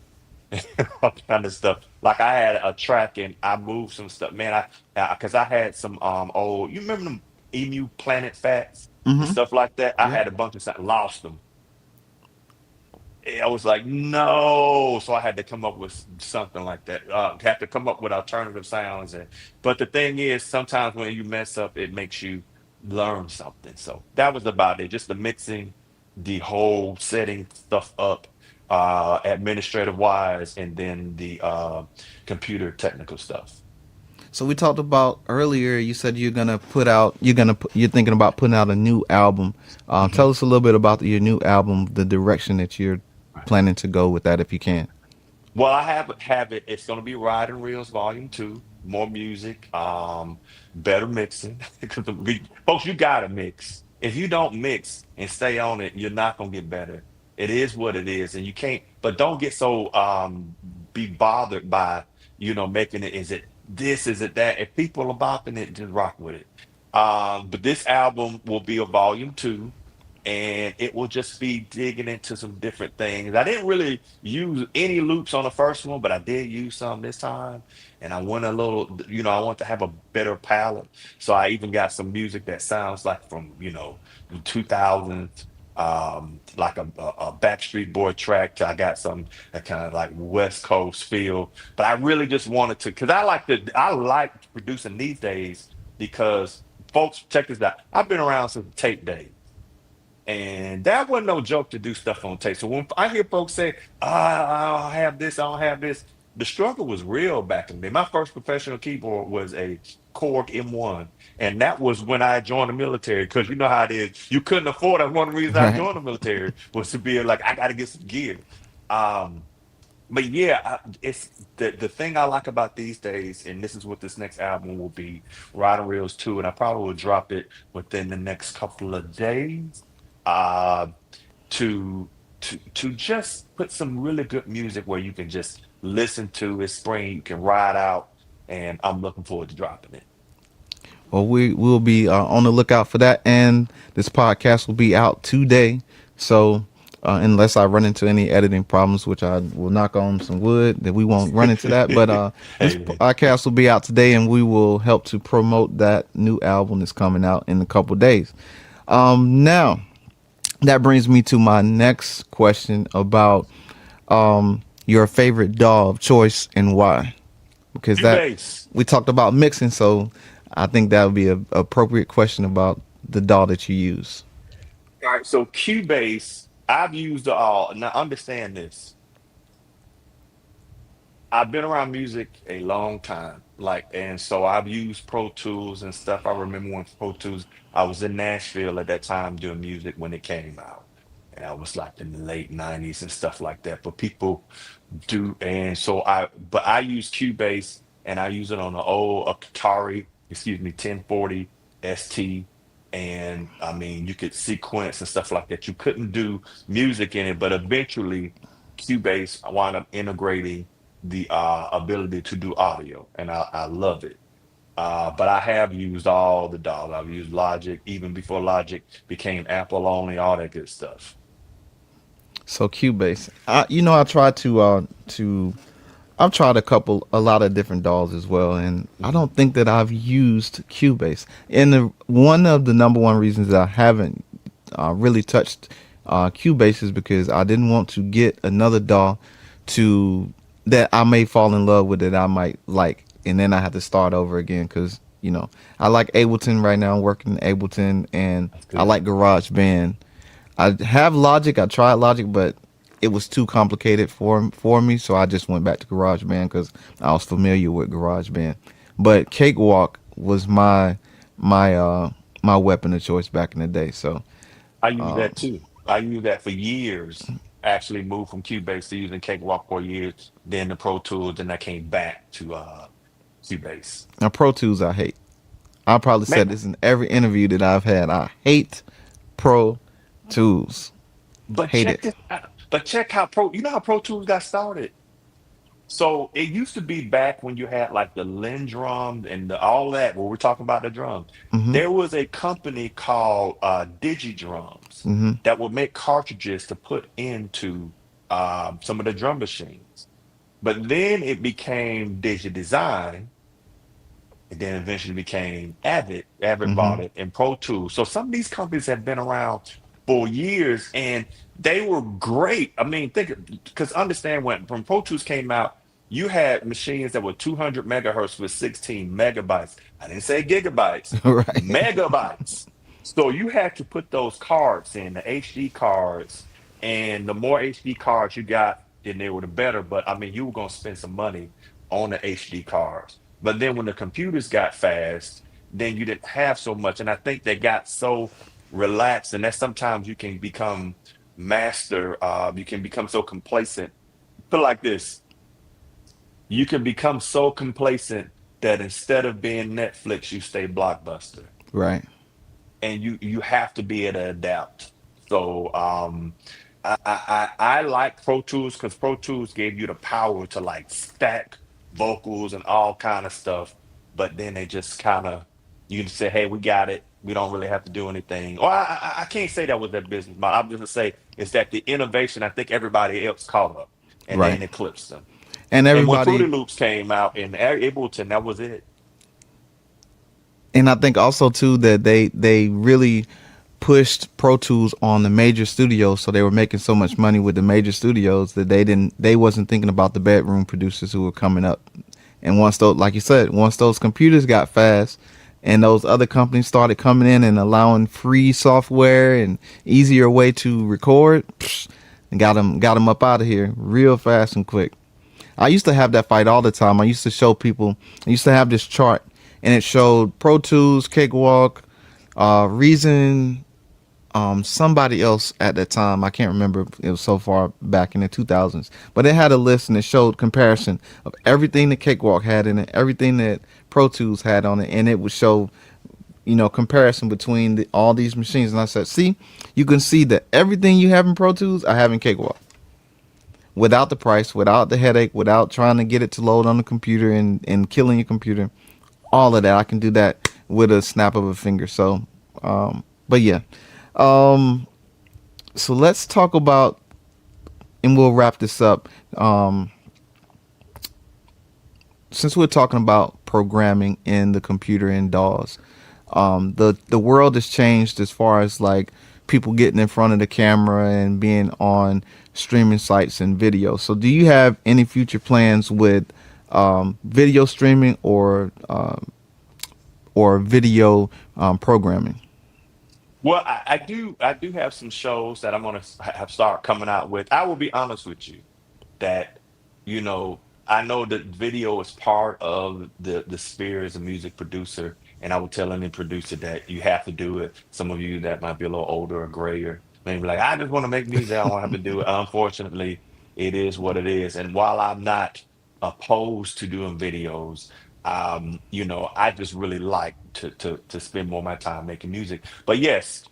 Speaker 3: all kind of stuff. Like I had a track and I moved some stuff. Man, because I had some old, you remember them Emu Planet Fats and
Speaker 1: Mm-hmm.
Speaker 3: stuff like that? I
Speaker 1: Yeah.
Speaker 3: had a bunch of stuff, lost them. I was like, no. So I had to come up with something like that. Have to come up with alternative sounds. But the thing is, sometimes when you mess up, it makes you learn something. So that was about it. Just the mixing, the whole setting stuff up, administrative wise, and then the computer technical stuff.
Speaker 1: So we talked about earlier. You said you're thinking about putting out a new album. Tell us a little bit about your new album, the direction that you're planning to go with that, if you can.
Speaker 3: Well, I have it. It's going to be Riding Reels Volume 2. More music, better mixing. Because folks, you gotta mix. If you don't mix and stay on it, you're not gonna get better. It is what it is, and you can't. But don't get so be bothered by making it. Is it this? Is it that? If people are bopping it, just rock with it. But this album will be a Volume 2, and it will just be digging into some different things. I didn't really use any loops on the first one, but I did use some this time. And I want a little, I want to have a better palette. So I even got some music that sounds like from, the 2000s, like a Backstreet Boy track. I got some that kind of like West Coast feel. But I really just wanted to, because I like producing these days because folks, check this out. I've been around since the tape days. And that wasn't no joke to do stuff on tape. So when I hear folks say, I don't have this, I don't have this, the struggle was real back in the day. My first professional keyboard was a Korg M1. And that was when I joined the military. Because you know how it is. You couldn't afford it. One of the reasons I
Speaker 1: Right.
Speaker 3: joined the military was to be like, I got to get some gear. Um, but yeah, it's the thing I like about these days, and this is what this next album will be, Ride and Reels 2, and I probably will drop it within the next couple of days. Uh, to to just put some really good music where you can just listen to it, spring, you can ride out, and I'm looking forward to dropping it.
Speaker 1: Well, we will be on the lookout for that, and this podcast will be out today. So unless I run into any editing problems, which I will knock on some wood that we won't run into that. But this
Speaker 3: Hey, man.
Speaker 1: podcast will be out today, and we will help to promote that new album that's coming out in a couple days. Now, that brings me to my next question about your favorite DAW of choice and why. Because that
Speaker 3: Cubase.
Speaker 1: we talked about mixing, so I think that would be a appropriate question about the DAW that you use.
Speaker 3: All right, so Cubase, I've used it all. Now understand this. I've been around music a long time. Like, and so I've used Pro Tools and stuff. I remember when Pro Tools, I was in Nashville at that time doing music when it came out. And I was like in the late 90s and stuff like that. But people do, and so but I use Cubase and I use it on the old Atari, excuse me, 1040 ST. And I mean, you could sequence and stuff like that. You couldn't do music in it, but eventually Cubase wound up integrating the ability to do audio, and I love it. But I have used all the DAWs. I've used Logic even before Logic became Apple only, all that good stuff.
Speaker 1: So Cubase, I tried to I've tried a lot of different DAWs as well, and I
Speaker 3: Mhm.
Speaker 1: don't think that I've used Cubase. And one of the number one reasons that I haven't really touched Cubase is because I didn't want to get another DAW to that I may fall in love with that I might like, and then I have to start over again because I like Ableton right now. I'm working in Ableton, and
Speaker 3: That's
Speaker 1: I
Speaker 3: good.
Speaker 1: like GarageBand. I have Logic. I tried Logic, but it was too complicated for me, so I just went back to GarageBand because I was familiar with GarageBand. But Cakewalk was my weapon of choice back in the day. So
Speaker 3: I use that too. I use that for years. Actually moved from Cubase to using Cakewalk for years, then the Pro Tools, then I came back to Cubase.
Speaker 1: now Pro Tools I hate. I probably said
Speaker 3: Man,
Speaker 1: this in every interview that I've had. I hate Pro Tools.
Speaker 3: but
Speaker 1: Hate
Speaker 3: check
Speaker 1: it.
Speaker 3: this out. But check how you know how Pro Tools got started. So it used to be back when you had like the Lindrum and all that, where we're talking about the drums.
Speaker 1: Mhm.
Speaker 3: There was a company called Drums
Speaker 1: Mhm.
Speaker 3: that would make cartridges to put into some of the drum machines. But then it became Design, and then eventually became Avid. Avid bought
Speaker 1: Mhm.
Speaker 3: it and Pro Tools. So some of these companies have been around for years and they were great. I mean, think because understand when Pro Tools came out, you had machines that were 200 megahertz with 16 megabytes. I didn't say gigabytes,
Speaker 1: Right.
Speaker 3: megabytes. So you had to put those cards in, the HD cards, and the more HD cards you got, then they were the better. But I mean, you were gonna spend some money on the HD cards. But then when the computers got fast, then you didn't have so much. And I think they got so relaxed, and that sometimes you can become master, you can become so complacent. Put it like this, you can become so complacent that instead of being Netflix, you stay Blockbuster
Speaker 1: Right.
Speaker 3: and you have to be able to adapt. So I like Pro Tools because Pro Tools gave you the power to like stack vocals and all kind of stuff, but then they just kind of you can say, hey, we got it. We don't really have to do anything. Or I can't say that was their business model. I'm just gonna say is that the innovation. I think everybody else caught up and
Speaker 1: Right.
Speaker 3: then eclipsed them.
Speaker 1: And
Speaker 3: And when Fruity
Speaker 1: everybody
Speaker 3: Loops came out in Ableton, that was it.
Speaker 1: and I think also too that they really pushed Pro Tools on the major studios, so they were making so much money with the major studios that they wasn't thinking about the bedroom producers who were coming up. And once those, like you said, once those computers got fast, and those other companies started coming in and allowing free software and easier way to record, and got them up out of here real fast and quick. I used to have that fight all the time. I used to show people. I used to have this chart, and it showed Pro Tools, Cakewalk, Reason, somebody else at that time. I can't remember. It was so far back in the 2000s, but it had a list and it showed comparison of everything that Cakewalk had in it, everything that Pro Tools had on it, and it would show comparison between all these machines. And I said, see, you can see that everything you have in Pro Tools, I have in Cakewalk. Without the price, without the headache, without trying to get it to load on the computer and killing your computer, all of that, I can do that with a snap of a finger. So, but yeah. Um, So let's talk about, and we'll wrap this up. Since we're talking about programming in the computer and DAWs, the world has changed as far as like people getting in front of the camera and being on streaming sites and video. So, do you have any future plans with video streaming or video programming?
Speaker 3: Well, I do have some shows that I'm gonna have start coming out with. I will be honest with you that I know that video is part of the sphere as a music producer, and I would tell any producer that you have to do it. Some of you that might be a little older or grayer, maybe like I just want to make music, I don't have to do it. Unfortunately, it is what it is. And while I'm not opposed to doing videos, I just really like to spend more of my time making music. But yes,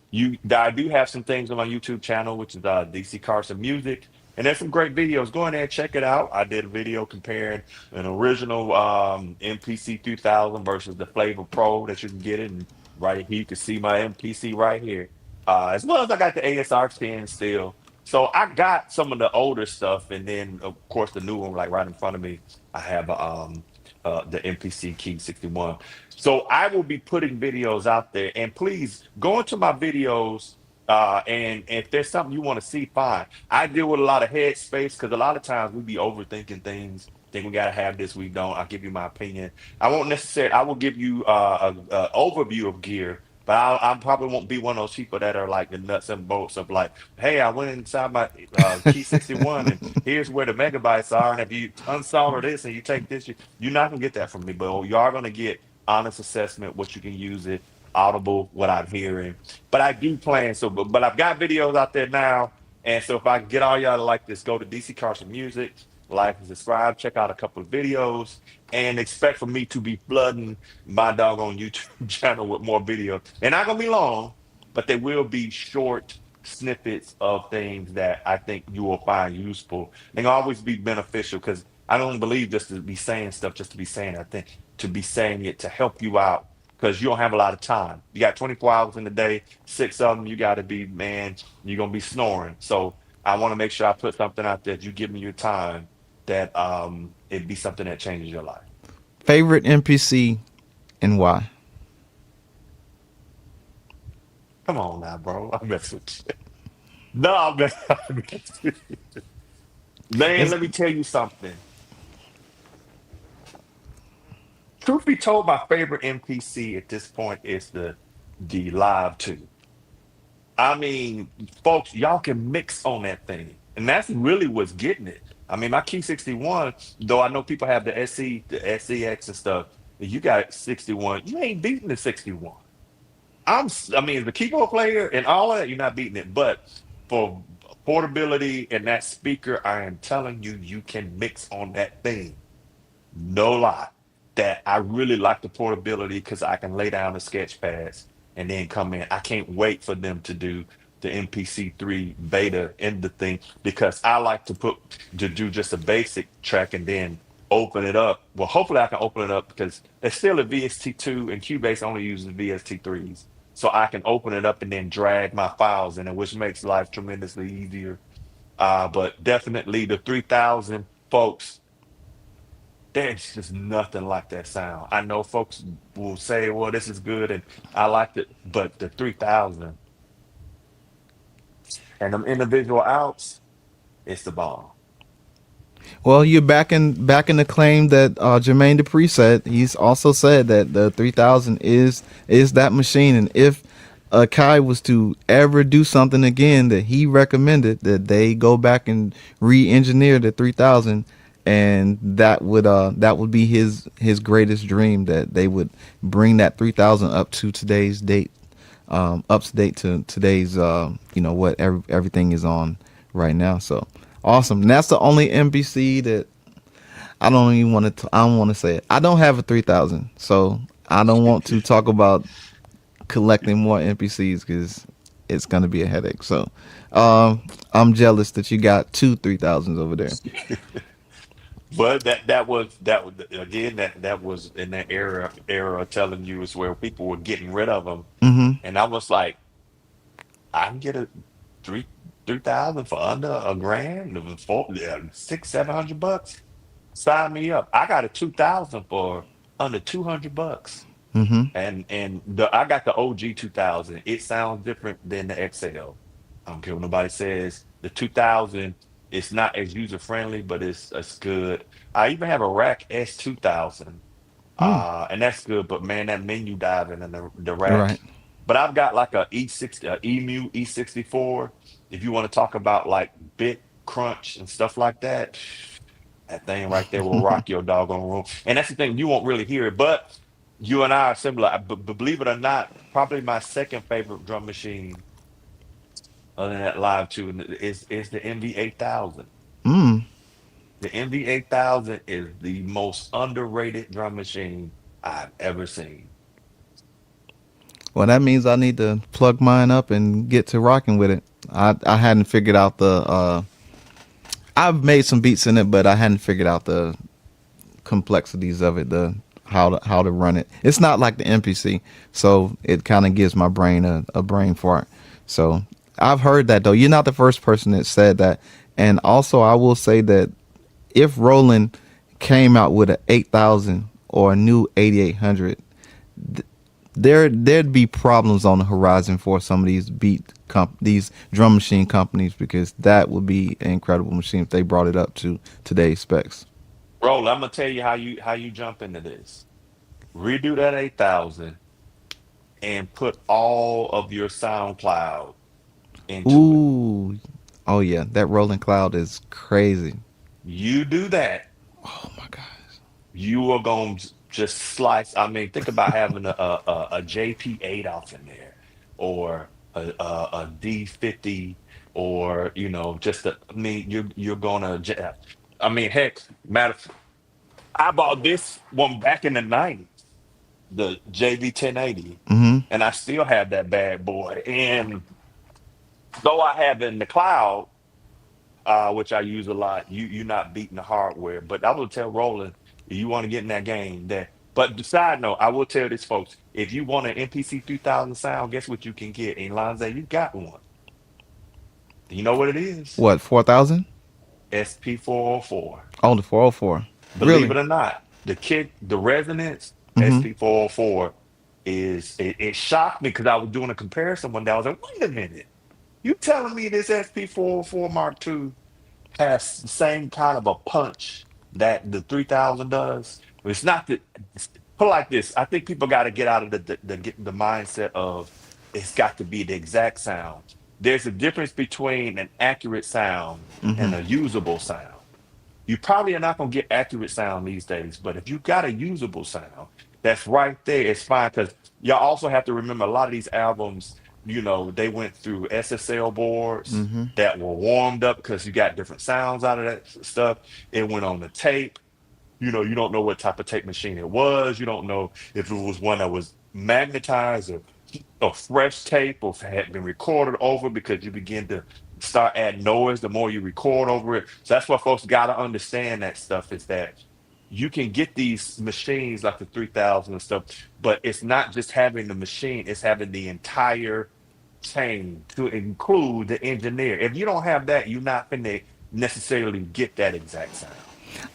Speaker 3: I do have some things on my YouTube channel, which is DC Carson Music. And there's some great videos. Go in there and check it out. I did a video comparing an original MPC 2000 versus the Flavor Pro that you can get it. And right here, you can see my MPC right here. As well as I got the ASR 10 still. So I got some of the older stuff. And then, of course, the new one, like right in front of me, I have the MPC Key 61. So I will be putting videos out there. And please go into my videos. And if there's something you want to see, fine. I deal with a lot of headspace because a lot of times we be overthinking things. Think we gotta have this, we don't. I'll give you my opinion. I won't necessarily. I will give you a overview of gear, but I probably won't be one of those people that are like the nuts and bolts of like, hey, I went inside my Key 61 and here's where the megabytes are, and if you unsolder this and you take this, you're not gonna get that from me. But you are gonna get honest assessment, what you can use it, audible, what I'm hearing. But I do plan so, but I've got videos out there now. And so if I can get all y'all to like this, go to DC Carson Music, like and subscribe, check out a couple of videos, and expect for me to be flooding my doggone YouTube channel with more videos. They're not gonna be long, but they will be short snippets of things that I think you will find useful. They can always be beneficial because I don't believe just to be saying stuff just to be saying it. I think to be saying it to help you out because you don't have a lot of time. You got 24 hours in the day, six of them, you got to be, man, you're going to be snoring. So I want to make sure I put something out there that you give me your time, that it be something that changes your life.
Speaker 1: Favorite NPC and why?
Speaker 3: Come on now, bro. I'm messing with you. No, I'm messing with you. Man,
Speaker 1: It's
Speaker 3: let me tell you something. Truth be told, my favorite NPC at this point is the Live 2. I mean, folks, y'all can mix on that thing. And that's really what's getting it. I mean, my Key 61, though I know people have the SC, the SCX and stuff, you got 61, you ain't beating the 61. I mean, the keyboard player and all of that, you're not beating it. But for portability and that speaker, I am telling you, you can mix on that thing. No lie. That I really like the portability because I can lay down the sketch pads and then come in. I can't wait for them to do the MPC3 beta in the thing because I like to do just a basic track and then open it up. Well, hopefully I can open it up because there's still a VST2 and Cubase only uses VST3s. So I can open it up and then drag my files in it, which makes life tremendously easier. But definitely the 3000 folks, there's just nothing like that sound. I know folks will say, well, this is good and I liked it, but the 3000 and them individual outs, it's the bomb.
Speaker 1: Well, you're backing the claim that Jermaine Dupri said. He's also said that the 3000 is that machine, and if Kai was to ever do something again, that he recommended that they go back and re-engineer the 3000, and that would be his greatest dream, that they would bring that 3000 up to today's date, up to date to today's what everything is on right now. So awesome. And that's the only NPC that I don't even want to. I don't want to say it. I don't have a 3000, so I don't want to talk about collecting more NPCs because it's gonna be a headache. So I'm jealous that you got two 3000s over there.
Speaker 3: But that was again that was in that era telling you is where people were getting rid of them,
Speaker 1: Hmm.
Speaker 3: and I was like, I can get a three. 3,000 for under a grand, four, yeah, six, $700. Sign me up. I got a 2,000 for under $200.
Speaker 1: Mm-hmm.
Speaker 3: And I got the OG 2000. It sounds different than the XL. I don't care what nobody says. The 2000, it's not as user friendly, but it's good. I even have a Rack S 2000,
Speaker 1: Mm.
Speaker 3: and that's good. But man, that menu diving and the
Speaker 1: Right.
Speaker 3: Rack. But I've got like a E60, a EMU E64. If you want to talk about like bit crunch and stuff like that, that thing right there will rock your doggone room. And that's the thing, you won't really hear it, but you and I are similar. But believe it or not, probably my second favorite drum machine, other than that live tune, is the MV8000.
Speaker 1: Mm.
Speaker 3: The MV8000 is the most underrated drum machine I've ever seen.
Speaker 1: Well, that means I need to plug mine up and get to rocking with it. I hadn't figured out the. I've made some beats in it, but I hadn't figured out the complexities of it, the how to run it. It's not like the MPC, so it kind of gives my brain a brain fart. So I've heard that though. You're not the first person that said that, and also I will say that if Roland came out with a 8,000 or a new 8,800, there'd be problems on the horizon for some of these these drum machine companies, because that would be an incredible machine if they brought it up to today's specs.
Speaker 3: Roll, I'm gonna tell you how you jump into this. Redo that 8,000 and put all of your SoundCloud into it.
Speaker 1: Ooh, oh yeah, that rolling cloud is crazy.
Speaker 3: You do that,
Speaker 1: Oh my gosh.
Speaker 3: you are going to just slice. I mean, think about having a JP8 off in there, or a D50, or just I mean, you're gonna. I mean, heck, I bought this one back in the '90s, the JV1080,
Speaker 1: Mm-hmm.
Speaker 3: and I still have that bad boy. And though I have it in the cloud, which I use a lot. You're not beating the hardware. But I will tell Roland, if you want to get in that game, that. But the side note, I will tell this folks, if you want an MPC 3000 sound, guess what you can get? In Lanze, you got one. You know what it is?
Speaker 1: What, 4,000?
Speaker 3: SP404.
Speaker 1: Oh, the 404.
Speaker 3: Believe
Speaker 1: Really?
Speaker 3: it or not, the kick, the resonance,
Speaker 1: Mm-hmm.
Speaker 3: SP404 it shocked me because I was doing a comparison one day. I was like, wait a minute. You telling me this SP404 Mark II has the same kind of a punch that the 3000 does? It's not the put it like this. I think people got to get out of the mindset of it's got to be the exact sound. There's a difference between an accurate sound
Speaker 1: Mm-hmm.
Speaker 3: and a usable sound. You probably are not going to get accurate sound these days, but if you got a usable sound, that's right there. It's fine because y'all also have to remember a lot of these albums, they went through SSL boards
Speaker 1: Mm-hmm.
Speaker 3: that were warmed up because you got different sounds out of that stuff. It went on the tape. You don't know what type of tape machine it was. You don't know if it was one that was magnetized or fresh tape, or if it had been recorded over, because you begin to start adding noise the more you record over it. So that's what folks got to understand, that stuff is that you can get these machines like the 3000 and stuff, but it's not just having the machine, it's having the entire chain to include the engineer. If you don't have that, you're not going to necessarily get that exact sound.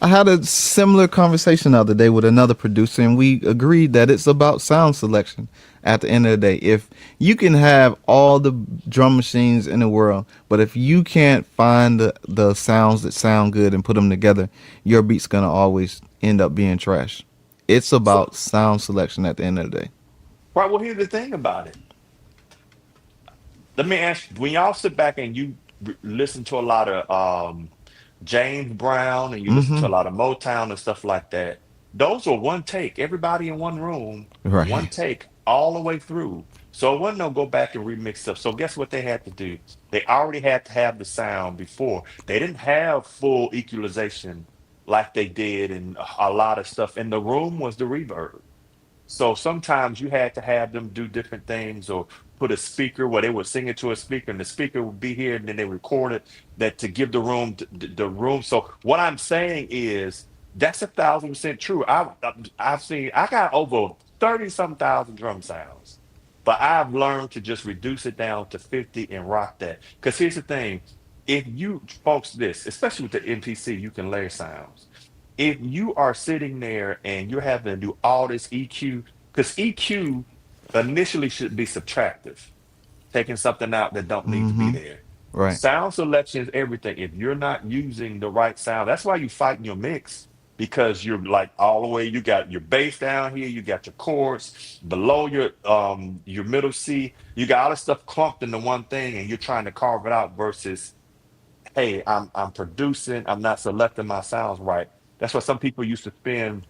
Speaker 1: I had a similar conversation the other day with another producer, and we agreed that it's about sound selection at the end of the day. If you can have all the drum machines in the world, but if you can't find the sounds that sound good and put them together, your beat's going to always end up being trash. It's
Speaker 3: So,
Speaker 1: about sound selection at the end of the day.
Speaker 3: right, well, here's the thing about it. Let me ask you, when y'all sit back and you listen to a lot of James Brown, and you listen
Speaker 1: Mm-hmm.
Speaker 3: to a lot of Motown and stuff like that, those were one take, everybody in one room, one
Speaker 1: Right.
Speaker 3: take all the way through. So it wasn't no go back and remix stuff. So guess what they had to do? They already had to have the sound before. They didn't have full equalization like they did in a lot of stuff. And the room was the reverb. So sometimes you had to have them do different things, or put a speaker where they would sing it to a speaker, and the speaker would be here, and then they record it, that to give the room the room. So what I'm saying is that's 1,000% true. I've seen, I got over 30 some thousand drum sounds. But I've learned to just reduce it down to 50 and rock that. Because here's the thing, if you folks this, especially with the MPC, you can layer sounds. If you are sitting there and you're having to do all this EQ, because EQ initially should be subtractive, taking something out that don't need to be
Speaker 1: Mm-hmm.
Speaker 3: there.
Speaker 1: Right.
Speaker 3: Sound selection is everything. If you're not using the right sound, that's why you fight in your mix, because you're like all the way. You got your bass down here, you got your chords below your middle C. You got all this stuff clumped into one thing, and you're trying to carve it out. Versus, hey, I'm producing. I'm not selecting my sounds right. That's why some people used to spend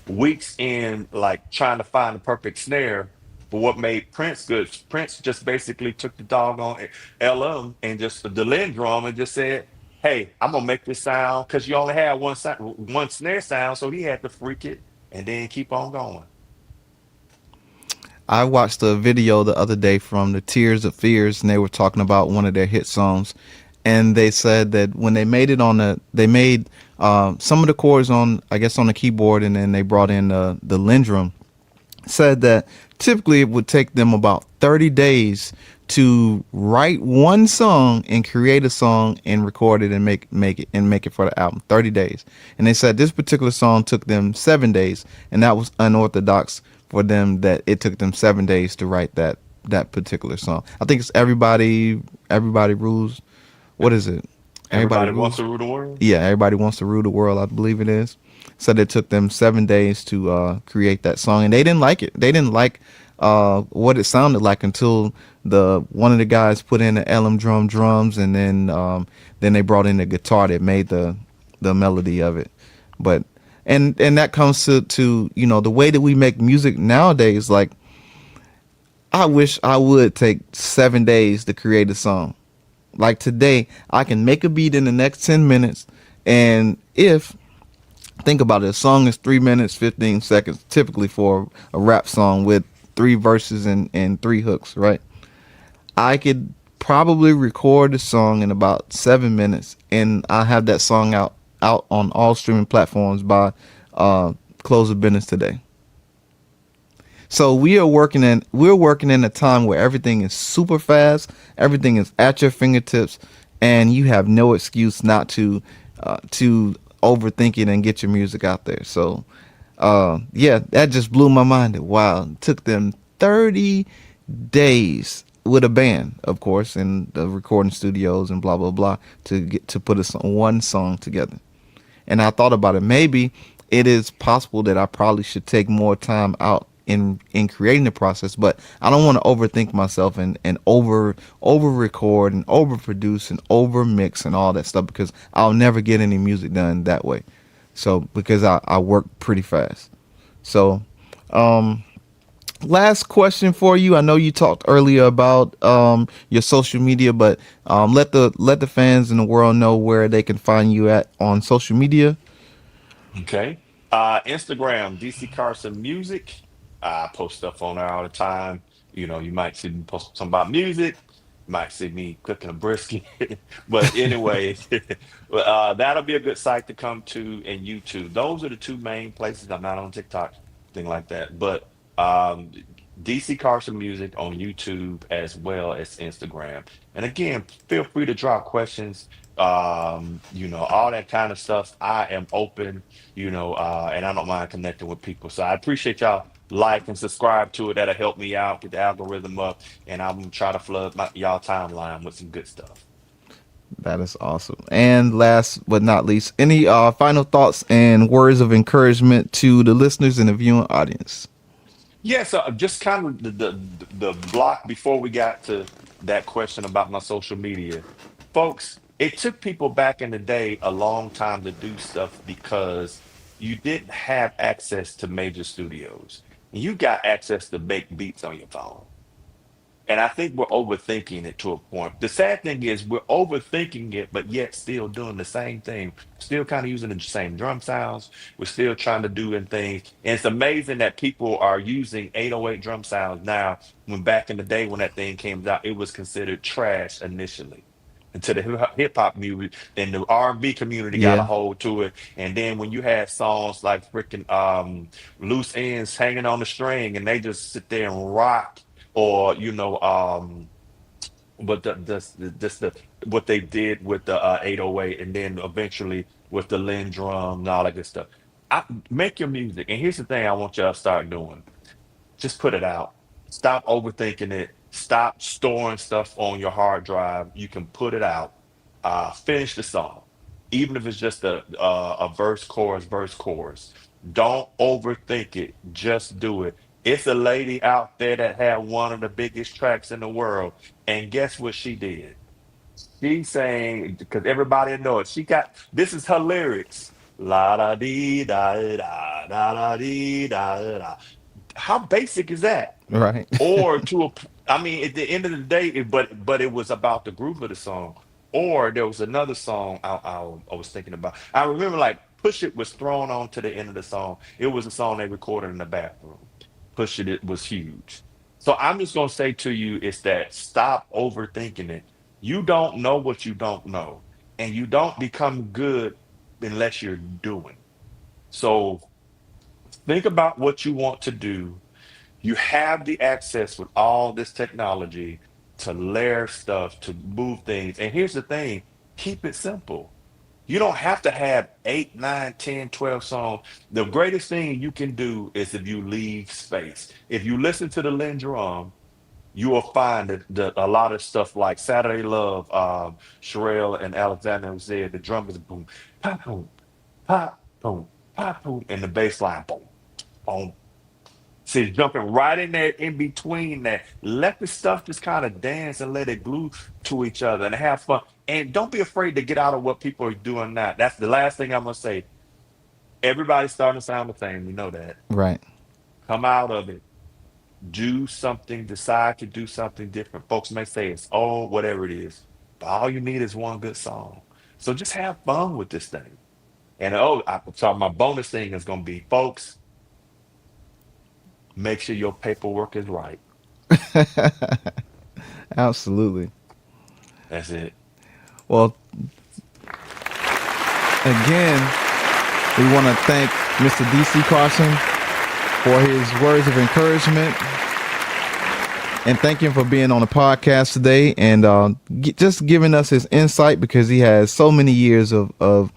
Speaker 3: weeks in like trying to find the perfect snare. But what made Prince good? Prince just basically took the doggone LM and just the Lin drum and just said, "Hey, I'm gonna make this sound," because you only had one snare sound, so he had to freak it and then keep on going.
Speaker 1: I watched a video the other day from the Tears of Fears, and they were talking about one of their hit songs, and they said that when they made it on they made some of the chords on, I guess, on the keyboard, and then they brought in the Lindrum. Said that typically it would take them about 30 days to write one song and create a song and record it and make it for the album. 30 days. And they said this particular song took them 7 days, and that was unorthodox for them, that it took them 7 days to write that particular song. I think it's everybody rules. What is it? Everybody
Speaker 3: Everybody wants
Speaker 1: rules.
Speaker 3: to rule the world.
Speaker 1: Yeah, everybody wants to rule the world, I believe it is. So it took them 7 days to create that song, and they didn't like it. They didn't like what it sounded like until the one of the guys put in the LM drums, and then they brought in the guitar that made the melody of it. But and that comes to the way that we make music nowadays. Like, I wish I would take 7 days to create a song. Like today, I can make a beat in the next 10 minutes, and if think about it, a song is 3 minutes 15 seconds typically for a rap song with three verses and three hooks, right? I could probably record the song in about 7 minutes, and I have that song out on all streaming platforms by close of business today. So we're working in a time where everything is super fast, everything is at your fingertips, and you have no excuse not to overthink it and get your music out there. So yeah, that just blew my mind. Wow, it took them 30 days with a band, of course, in the recording studios and blah blah blah, to put one song together. And I thought about it. Maybe it is possible that I probably should take more time out in creating the process, but I don't want to overthink myself and over record and over produce and over mix and all that stuff, because I'll never get any music done that way. So because I work pretty fast. So last question for you. I know you talked earlier about your social media, but let the fans in the world know where they can find you at on social media.
Speaker 3: Okay. Instagram, DC Carson Music. I post stuff on there all the time. You might see me post something about music. You might see me cooking a brisket. But anyway, that'll be a good site to come to, and YouTube. Those are the two main places. I'm not on TikTok, thing like that. But DC Carson Music on YouTube as well as Instagram. And again, feel free to drop questions, all that kind of stuff. I am open, and I don't mind connecting with people. So I appreciate y'all like and subscribe to it. That'll help me out, get the algorithm up, and I'm gonna try to flood y'all timeline with some good stuff.
Speaker 1: That is awesome. And last but not least, any final thoughts and words of encouragement to the listeners and the viewing audience?
Speaker 3: Yeah, so just kind of the block before we got to that question about my social media. Folks, it took people back in the day a long time to do stuff because you didn't have access to major studios. You got access to make beats on your phone. And I think we're overthinking it to a point. The sad thing is we're overthinking it, but yet still doing the same thing. Still kind of using the same drum sounds. We're still trying to do and things. And it's amazing that people are using 808 drum sounds now, when back in the day when that thing came out, it was considered trash initially. Until the hip hop music, then the R&B community got a
Speaker 1: Yeah.
Speaker 3: hold to it, and then when you had songs like freaking "Loose Ends" hanging on the string, and they just sit there and rock, or but the what they did with the 808, and then eventually with the Lin drum and all that good stuff. Make your music, and here's the thing I want y'all to start doing: just put it out. Stop overthinking it. Stop storing stuff on your hard drive. You can put it out. Finish the song, even if it's just a verse, chorus. Don't overthink it. Just do it. It's a lady out there that had one of the biggest tracks in the world, and guess what she did? She sang because everybody know it. She got this is her lyrics. La da dee da da da da dee da da. How basic is that?
Speaker 1: Right.
Speaker 3: Or I mean, at the end of the day, but it was about the group of the song. Or there was another song I was thinking about. I remember like Push It was thrown on to the end of the song. It was a song they recorded in the bathroom. Push It was huge. So I'm just gonna say to you is that stop overthinking it. You don't know what you don't know, and you don't become good unless you're doing. So think about what you want to do. You have the access with all this technology to layer stuff, to move things. And here's the thing, keep it simple. You don't have to have 8, 9, 10, 12 songs. The greatest thing you can do is if you leave space. If you listen to the Lin drum, you will find that a lot of stuff like Saturday Love, Sherelle and Alexander said the drum is boom, pop, boom, pop, boom, pop, boom, and the bass line, boom, boom. See, jumping right in there in between that. Let the stuff just kind of dance and let it glue to each other and have fun. And don't be afraid to get out of what people are doing now. That's the last thing I'm gonna say. Everybody's starting to sound the same. We know that.
Speaker 1: Right.
Speaker 3: Come out of it. Do something. Decide to do something different. Folks may say it's old, whatever it is, but all you need is one good song. So just have fun with this thing. And so my bonus thing is gonna be, folks, make sure your paperwork is right.
Speaker 1: Absolutely.
Speaker 3: That's it.
Speaker 1: Well, again, we want to thank Mr. DC Carson for his words of encouragement, and thank him for being on the podcast today and just giving us his insight, because he has so many years of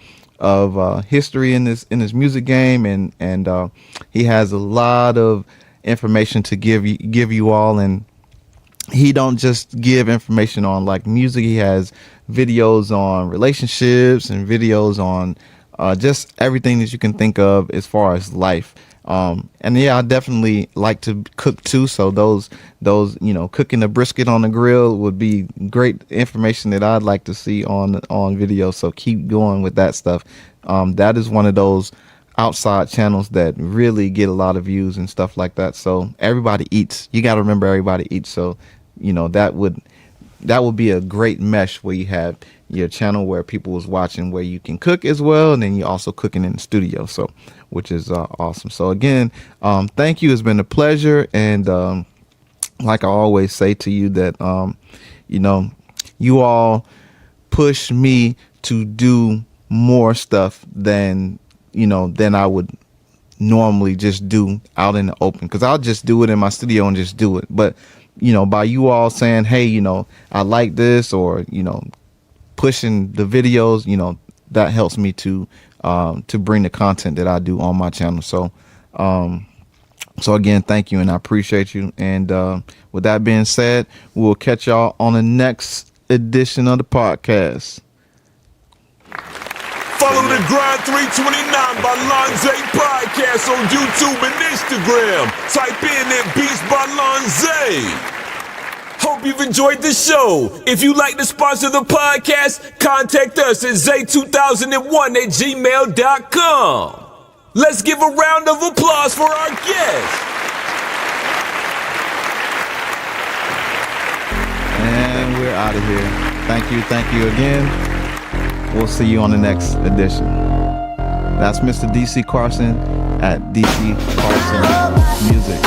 Speaker 1: history in this music game, and he has a lot of information to give you all. And he don't just give information on like music. He has videos on relationships and videos on just everything that you can think of as far as life. And yeah, I definitely like to cook too. So those cooking the brisket on the grill would be great information that I'd like to see on video. So keep going with that stuff. That is one of those outside channels that really get a lot of views and stuff like that. So everybody eats. You got to remember, everybody eats. So that would be a great mesh where you have your channel where people was watching, where you can cook as well, and then you're also cooking in the studio. So which is awesome. So again, thank you. It's been a pleasure. And like I always say to you that you all push me to do more stuff than I would normally just do out in the open, because I'll just do it in my studio and just do it. But by you all saying, hey, I like this, or pushing the videos, that helps me to bring the content that I do on my channel. So again, thank you, and I appreciate you. And with that being said, we'll catch y'all on the next edition of the podcast.
Speaker 2: Follow the Grind 329 by Lonze podcast on YouTube and Instagram. Type in that Beats by Lonze. Hope you've enjoyed the show. If you'd like to sponsor the podcast, contact us at zay2001@gmail.com. Let's give a round of applause for our guest.
Speaker 1: And we're out of here. Thank you again. We'll see you on the next edition. That's Mr. DC Carson at DC Carson Music.